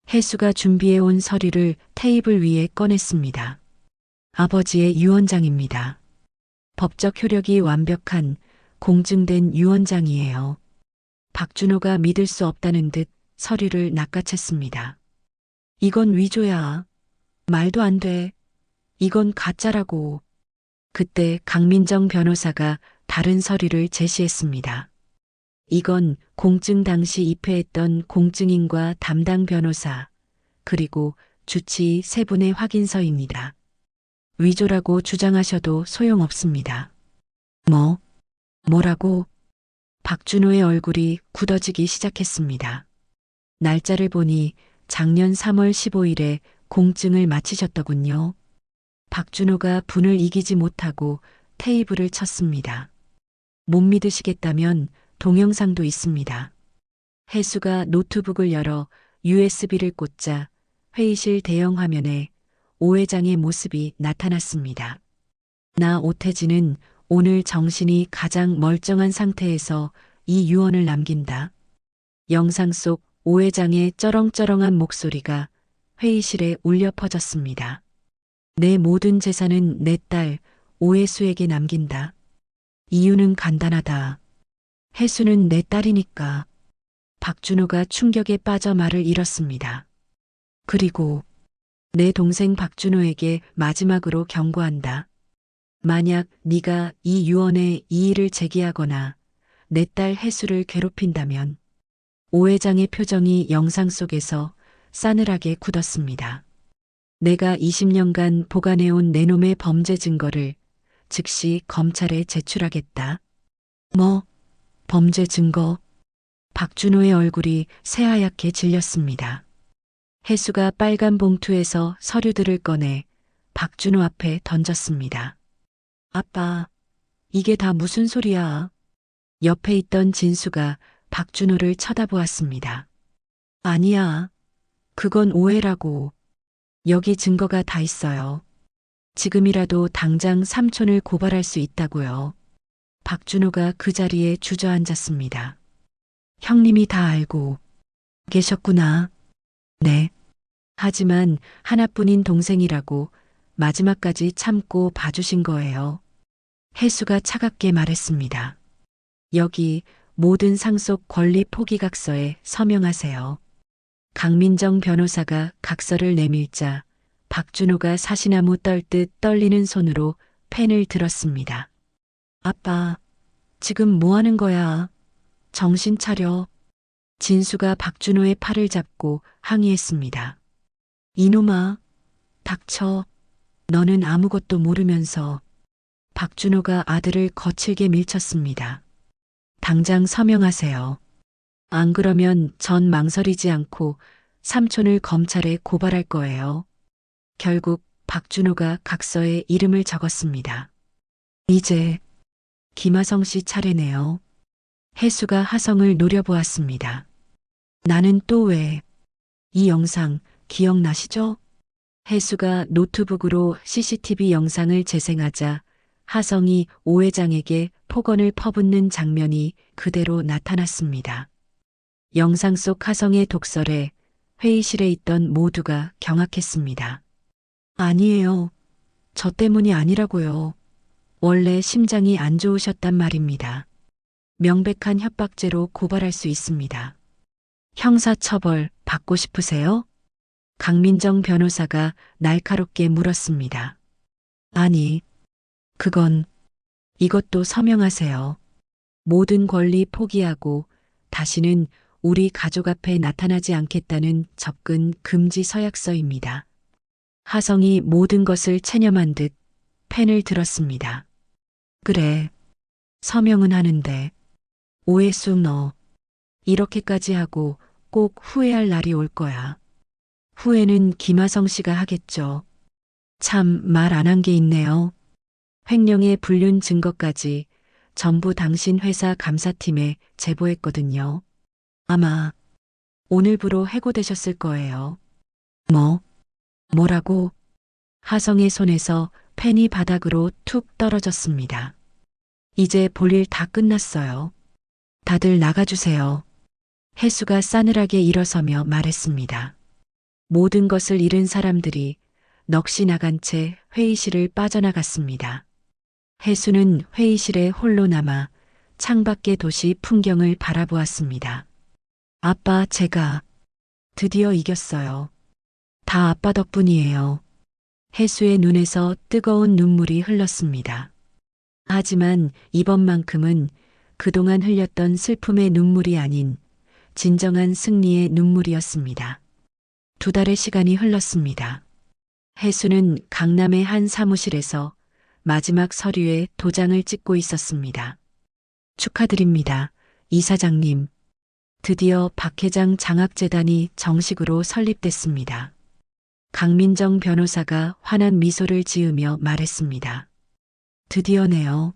혜수가 준비해온 서류를 테이블 위에 꺼냈습니다. 아버지의 유언장입니다. 법적 효력이 완벽한 공증된 유언장이에요. 박준호가 믿을 수 없다는 듯 서류를 낚아챘습니다. 이건 위조야. 말도 안 돼. 이건 가짜라고. 그때 강민정 변호사가 다른 서류를 제시했습니다. 이건 공증 당시 입회했던 공증인과 담당 변호사, 그리고 주치의 세 분의 확인서입니다. 위조라고 주장하셔도 소용없습니다. 뭐라고? 박준호의 얼굴이 굳어지기 시작했습니다. 날짜를 보니 작년 3월 15일에 공증을 마치셨더군요. 박준호가 분을 이기지 못하고 테이블을 쳤습니다. 못 믿으시겠다면 동영상도 있습니다. 혜수가 노트북을 열어 USB를 꽂자 회의실 대형 화면에 오 회장의 모습이 나타났습니다. 나 오태진은 오늘 정신이 가장 멀쩡한 상태에서 이 유언을 남긴다. 영상 속 오 회장의 쩌렁쩌렁한 목소리가 회의실에 울려 퍼졌습니다. 내 모든 재산은 내 딸 오혜수에게 남긴다. 이유는 간단하다. 혜수는 내 딸이니까. 박준호가 충격에 빠져 말을 잃었습니다. 그리고 내 동생 박준호에게 마지막으로 경고한다. 만약 네가 이 유언에 이의를 제기하거나 내 딸 혜수를 괴롭힌다면 오 회장의 표정이 영상 속에서 싸늘하게 굳었습니다. 내가 20년간 보관해온 내 놈의 범죄 증거를 즉시 검찰에 제출하겠다. 뭐, 범죄 증거. 박준호의 얼굴이 새하얗게 질렸습니다. 혜수가 빨간 봉투에서 서류들을 꺼내 박준호 앞에 던졌습니다. 아빠, 이게 다 무슨 소리야? 옆에 있던 진수가 박준호를 쳐다보았습니다. 아니야. 그건 오해라고. 여기 증거가 다 있어요. 지금이라도 당장 삼촌을 고발할 수 있다고요. 박준호가 그 자리에 주저앉았습니다. 형님이 다 알고 계셨구나. 네. 하지만 하나뿐인 동생이라고 마지막까지 참고 봐주신 거예요. 혜수가 차갑게 말했습니다. 여기 모든 상속 권리 포기각서에 서명하세요. 강민정 변호사가 각서를 내밀자 박준호가 사시나무 떨듯 떨리는 손으로 펜을 들었습니다. 아빠, 지금 뭐 하는 거야? 정신 차려. 진수가 박준호의 팔을 잡고 항의했습니다. 이놈아, 닥쳐. 너는 아무것도 모르면서. 박준호가 아들을 거칠게 밀쳤습니다. 당장 서명하세요. 안 그러면 전 망설이지 않고 삼촌을 검찰에 고발할 거예요. 결국 박준호가 각서에 이름을 적었습니다. 이제 김하성 씨 차례네요. 혜수가 하성을 노려보았습니다. 나는 또 왜? 이 영상 기억나시죠? 혜수가 노트북으로 CCTV 영상을 재생하자 하성이 오 회장에게 폭언을 퍼붓는 장면이 그대로 나타났습니다. 영상 속 하성의 독설에 회의실에 있던 모두가 경악했습니다. 아니에요. 저 때문이 아니라고요. 원래 심장이 안 좋으셨단 말입니다. 명백한 협박죄로 고발할 수 있습니다. 형사처벌 받고 싶으세요? 강민정 변호사가 날카롭게 물었습니다. 아니, 이것도 서명하세요. 모든 권리 포기하고 다시는 우리 가족 앞에 나타나지 않겠다는 접근 금지 서약서입니다. 하성이 모든 것을 체념한 듯 펜을 들었습니다. 그래, 서명은 하는데 오해수 너 이렇게까지 하고 꼭 후회할 날이 올 거야. 후회는 김하성 씨가 하겠죠. 참 말 안 한 게 있네요. 횡령의 불륜 증거까지 전부 당신 회사 감사팀에 제보했거든요. 아마 오늘부로 해고되셨을 거예요. 뭐라고? 하성의 손에서 펜이 바닥으로 툭 떨어졌습니다. 이제 볼일 다 끝났어요. 다들 나가주세요. 혜수가 싸늘하게 일어서며 말했습니다. 모든 것을 잃은 사람들이 넋이 나간 채 회의실을 빠져나갔습니다. 혜수는 회의실에 홀로 남아 창밖의 도시 풍경을 바라보았습니다. 아빠, 제가 드디어 이겼어요. 다 아빠 덕분이에요. 혜수의 눈에서 뜨거운 눈물이 흘렀습니다. 하지만 이번만큼은 그동안 흘렸던 슬픔의 눈물이 아닌 진정한 승리의 눈물이었습니다. 2달의 시간이 흘렀습니다. 혜수는 강남의 한 사무실에서 마지막 서류에 도장을 찍고 있었습니다. 축하드립니다, 이사장님. 드디어 박 회장 장학재단이 정식으로 설립됐습니다. 강민정 변호사가 환한 미소를 지으며 말했습니다. 드디어네요.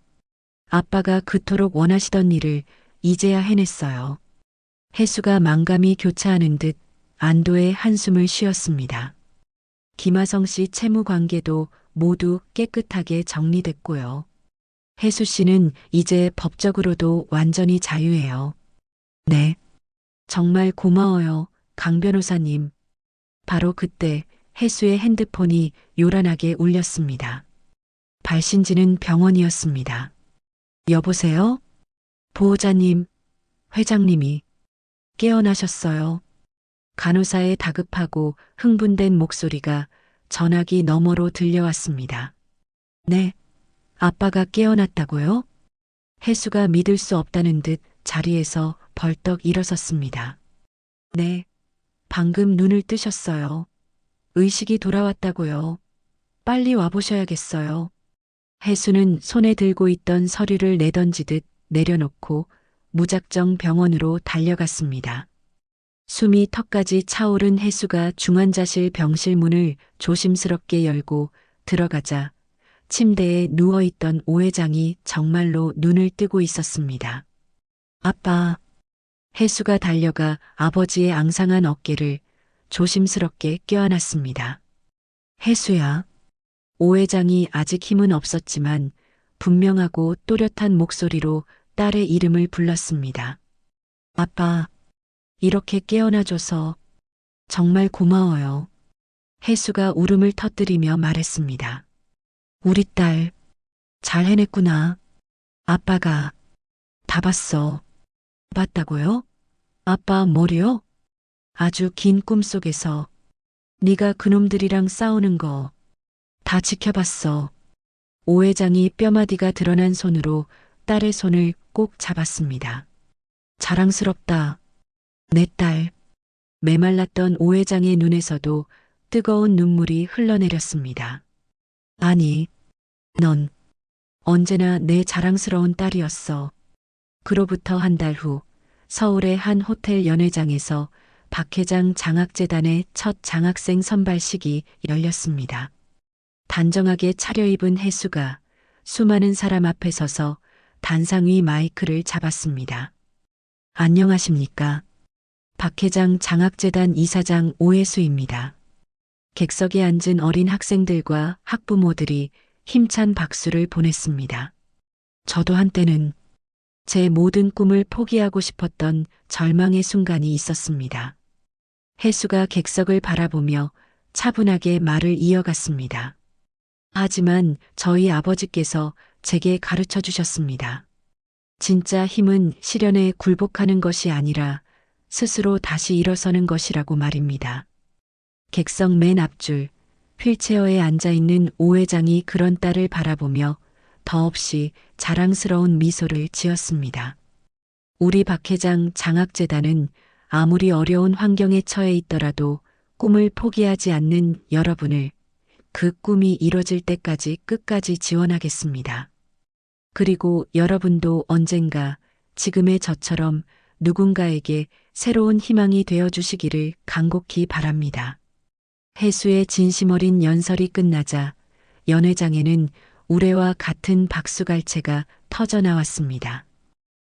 아빠가 그토록 원하시던 일을 이제야 해냈어요. 혜수가 만감이 교차하는 듯 안도의 한숨을 쉬었습니다. 김하성 씨 채무 관계도 모두 깨끗하게 정리됐고요. 혜수 씨는 이제 법적으로도 완전히 자유해요. 네. 정말 고마워요, 강 변호사님. 바로 그때 혜수의 핸드폰이 요란하게 울렸습니다. 발신지는 병원이었습니다. 여보세요? 보호자님, 회장님이 깨어나셨어요. 간호사의 다급하고 흥분된 목소리가 전화기 너머로 들려왔습니다. 네, 아빠가 깨어났다고요? 혜수가 믿을 수 없다는 듯 자리에서 벌떡 일어섰습니다. 네, 방금 눈을 뜨셨어요. 의식이 돌아왔다고요. 빨리 와보셔야겠어요. 혜수는 손에 들고 있던 서류를 내던지듯 내려놓고 무작정 병원으로 달려갔습니다. 숨이 턱까지 차오른 혜수가 중환자실 병실 문을 조심스럽게 열고 들어가자 침대에 누워있던 오 회장이 정말로 눈을 뜨고 있었습니다. 아빠. 혜수가 달려가 아버지의 앙상한 어깨를 조심스럽게 껴안았습니다. 혜수야. 오 회장이 아직 힘은 없었지만 분명하고 또렷한 목소리로 딸의 이름을 불렀습니다. 아빠, 이렇게 깨어나줘서 정말 고마워요. 혜수가 울음을 터뜨리며 말했습니다. 우리 딸, 잘 해냈구나. 아빠가 다 봤어. 봤다고요? 아빠 뭐요? 아주 긴 꿈속에서 네가 그놈들이랑 싸우는 거 다 지켜봤어. 오 회장이 뼈마디가 드러난 손으로 딸의 손을 꼭 잡았습니다. 자랑스럽다. 내 딸. 메말랐던 오 회장의 눈에서도 뜨거운 눈물이 흘러내렸습니다. 아니, 넌 언제나 내 자랑스러운 딸이었어. 그로부터 한 달 후 서울의 한 호텔 연회장에서 박 회장 장학재단의 첫 장학생 선발식이 열렸습니다. 단정하게 차려입은 혜수가 수많은 사람 앞에 서서 단상 위 마이크를 잡았습니다. 안녕하십니까. 박 회장 장학재단 이사장 오혜수입니다. 객석에 앉은 어린 학생들과 학부모들이 힘찬 박수를 보냈습니다. 저도 한때는 제 모든 꿈을 포기하고 싶었던 절망의 순간이 있었습니다. 혜수가 객석을 바라보며 차분하게 말을 이어갔습니다. 하지만 저희 아버지께서 제게 가르쳐 주셨습니다. 진짜 힘은 시련에 굴복하는 것이 아니라 스스로 다시 일어서는 것이라고 말입니다. 객석 맨 앞줄 휠체어에 앉아있는 오 회장이 그런 딸을 바라보며 더없이 자랑스러운 미소를 지었습니다. 우리 박 회장 장학재단은 아무리 어려운 환경에 처해 있더라도 꿈을 포기하지 않는 여러분을 그 꿈이 이뤄질 때까지 끝까지 지원하겠습니다. 그리고 여러분도 언젠가 지금의 저처럼 누군가에게 새로운 희망이 되어 주시기를 간곡히 바랍니다. 혜수의 진심 어린 연설이 끝나자 연회장에는 우레와 같은 박수갈채가 터져 나왔습니다.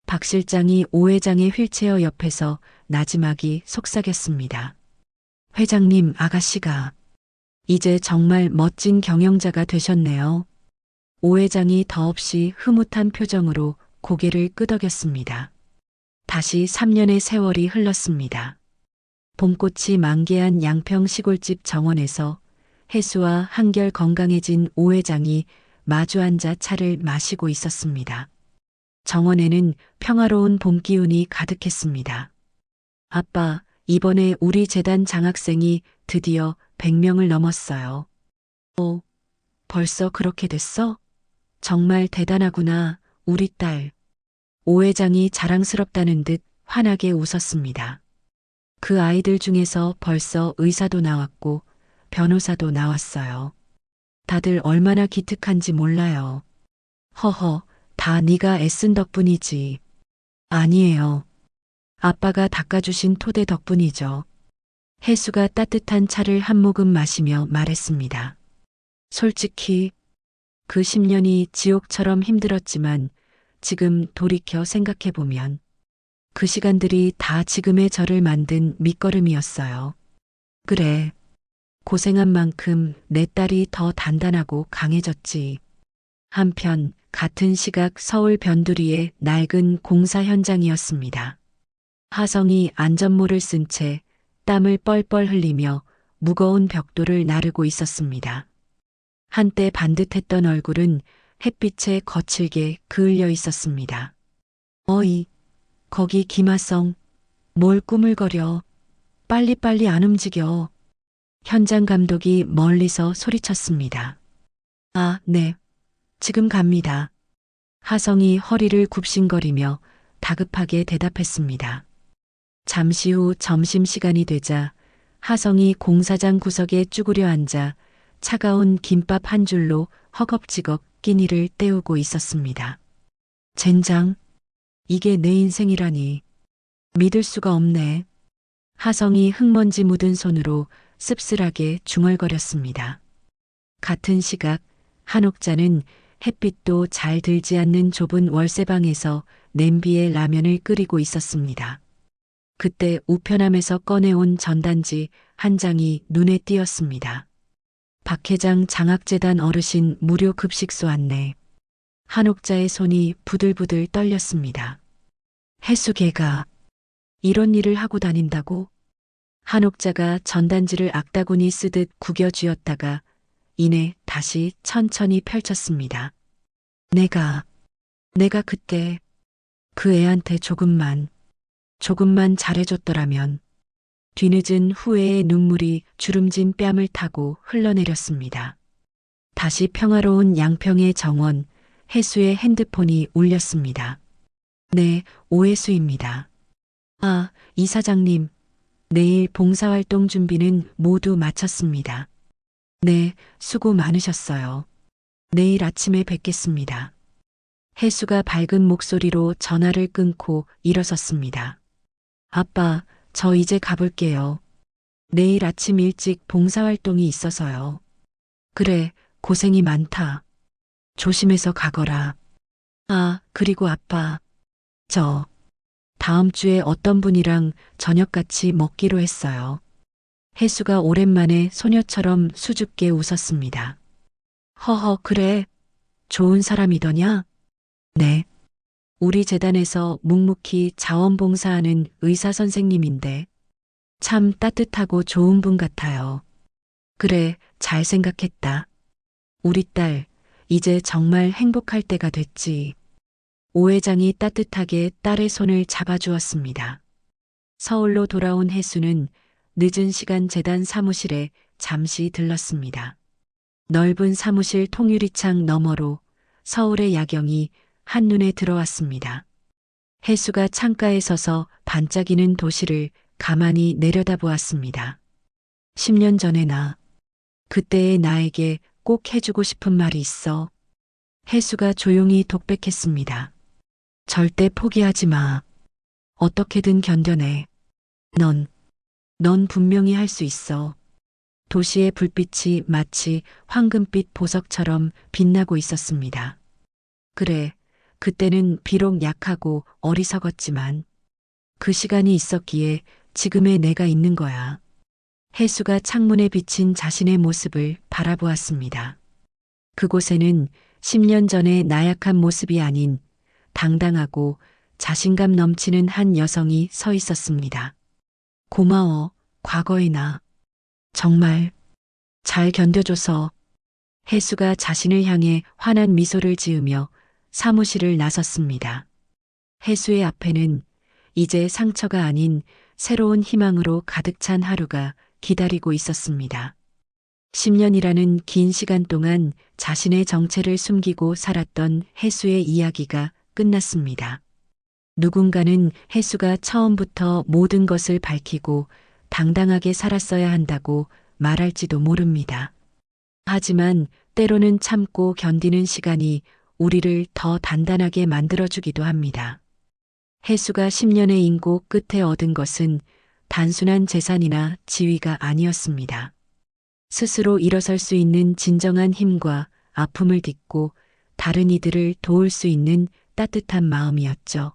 박 실장이 오 회장의 휠체어 옆에서 나지막이 속삭였습니다. 회장님 아가씨가 이제 정말 멋진 경영자가 되셨네요. 오 회장이 더없이 흐뭇한 표정으로 고개를 끄덕였습니다. 다시 3년의 세월이 흘렀습니다. 봄꽃이 만개한 양평 시골집 정원에서 혜수와 한결 건강해진 오 회장이 마주 앉아 차를 마시고 있었습니다. 정원에는 평화로운 봄 기운이 가득했습니다. 아빠, 이번에 우리 재단 장학생이 드디어 100명을 넘었어요. 오, 벌써 그렇게 됐어? 정말 대단하구나, 우리 딸. 오 회장이 자랑스럽다는 듯 환하게 웃었습니다. 그 아이들 중에서 벌써 의사도 나왔고 변호사도 나왔어요. 다들 얼마나 기특한지 몰라요. 허허, 다 네가 애쓴 덕분이지. 아니에요. 아빠가 닦아주신 토대 덕분이죠. 혜수가 따뜻한 차를 한 모금 마시며 말했습니다. 솔직히 그 10년이 지옥처럼 힘들었지만 지금 돌이켜 생각해보면 그 시간들이 다 지금의 저를 만든 밑거름이었어요. 그래, 고생한 만큼 내 딸이 더 단단하고 강해졌지. 한편 같은 시각 서울 변두리의 낡은 공사 현장이었습니다. 하성이 안전모를 쓴 채 땀을 뻘뻘 흘리며 무거운 벽돌을 나르고 있었습니다. 한때 반듯했던 얼굴은 햇빛에 거칠게 그을려 있었습니다. 어이, 거기 김하성, 뭘 꾸물거려. 빨리빨리 안 움직여. 현장 감독이 멀리서 소리쳤습니다. 아, 네. 지금 갑니다. 하성이 허리를 굽신거리며 다급하게 대답했습니다. 잠시 후 점심시간이 되자 하성이 공사장 구석에 쭈그려 앉아 차가운 김밥 한 줄로 허겁지겁 끼니를 때우고 있었습니다. 젠장, 이게 내 인생이라니. 믿을 수가 없네. 하성이 흙먼지 묻은 손으로 씁쓸하게 중얼거렸습니다. 같은 시각 한옥자는 햇빛도 잘 들지 않는 좁은 월세방에서 냄비에 라면을 끓이고 있었습니다. 그때 우편함에서 꺼내온 전단지 한 장이 눈에 띄었습니다. 박 회장 장학재단 어르신 무료 급식소 안내. 한옥자의 손이 부들부들 떨렸습니다. 혜수개가 이런 일을 하고 다닌다고? 한옥자가 전단지를 악다구니 쓰듯 구겨 쥐었다가 이내 다시 천천히 펼쳤습니다. 내가 그때 그 애한테 조금만 잘해줬더라면. 뒤늦은 후회의 눈물이 주름진 뺨을 타고 흘러내렸습니다. 다시 평화로운 양평의 정원, 혜수의 핸드폰이 울렸습니다. 네, 오혜수입니다. 아, 이사장님. 내일 봉사활동 준비는 모두 마쳤습니다. 네, 수고 많으셨어요. 내일 아침에 뵙겠습니다. 혜수가 밝은 목소리로 전화를 끊고 일어섰습니다. 아빠, 저 이제 가볼게요. 내일 아침 일찍 봉사활동이 있어서요. 그래, 고생이 많다. 조심해서 가거라. 아, 그리고 아빠. 저 다음 주에 어떤 분이랑 저녁 같이 먹기로 했어요. 혜수가 오랜만에 소녀처럼 수줍게 웃었습니다. 허허, 그래. 좋은 사람이더냐? 네. 우리 재단에서 묵묵히 자원봉사하는 의사 선생님인데 참 따뜻하고 좋은 분 같아요. 그래, 잘 생각했다. 우리 딸, 이제 정말 행복할 때가 됐지. 오 회장이 따뜻하게 딸의 손을 잡아주었습니다. 서울로 돌아온 혜수는 늦은 시간 재단 사무실에 잠시 들렀습니다. 넓은 사무실 통유리창 너머로 서울의 야경이 한눈에 들어왔습니다. 혜수가 창가에 서서 반짝이는 도시를 가만히 내려다보았습니다. 10년 전의 나, 그때의 나에게 꼭 해주고 싶은 말이 있어. 혜수가 조용히 독백했습니다. 절대 포기하지 마. 어떻게든 견뎌내. 넌 분명히 할 수 있어. 도시의 불빛이 마치 황금빛 보석처럼 빛나고 있었습니다. 그래, 그때는 비록 약하고 어리석었지만 그 시간이 있었기에 지금의 내가 있는 거야. 혜수가 창문에 비친 자신의 모습을 바라보았습니다. 그곳에는 10년 전의 나약한 모습이 아닌 당당하고 자신감 넘치는 한 여성이 서 있었습니다. 고마워, 과거의 나. 정말 잘 견뎌줘서. 혜수가 자신을 향해 환한 미소를 지으며 사무실을 나섰습니다. 혜수의 앞에는 이제 상처가 아닌 새로운 희망으로 가득 찬 하루가 기다리고 있었습니다. 10년이라는 긴 시간 동안 자신의 정체를 숨기고 살았던 혜수의 이야기가 끝났습니다. 누군가는 혜수가 처음부터 모든 것을 밝히고 당당하게 살았어야 한다고 말할지도 모릅니다. 하지만 때로는 참고 견디는 시간이 우리를 더 단단하게 만들어주기도 합니다. 혜수가 10년의 인고 끝에 얻은 것은 단순한 재산이나 지위가 아니었습니다. 스스로 일어설 수 있는 진정한 힘과 아픔을 딛고 다른 이들을 도울 수 있는 따뜻한 마음이었죠.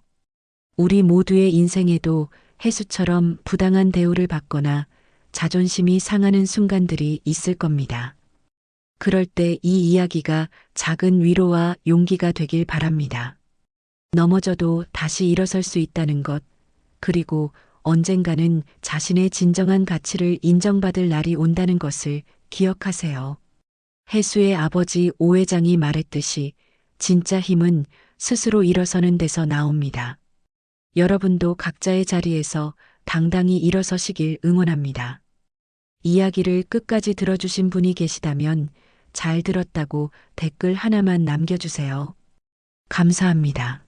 우리 모두의 인생에도 혜수처럼 부당한 대우를 받거나 자존심이 상하는 순간들이 있을 겁니다. 그럴 때 이 이야기가 작은 위로와 용기가 되길 바랍니다. 넘어져도 다시 일어설 수 있다는 것, 그리고 언젠가는 자신의 진정한 가치를 인정받을 날이 온다는 것을 기억하세요. 혜수의 아버지 오 회장이 말했듯이 진짜 힘은 스스로 일어서는 데서 나옵니다. 여러분도 각자의 자리에서 당당히 일어서시길 응원합니다. 이야기를 끝까지 들어주신 분이 계시다면 잘 들었다고 댓글 하나만 남겨주세요. 감사합니다.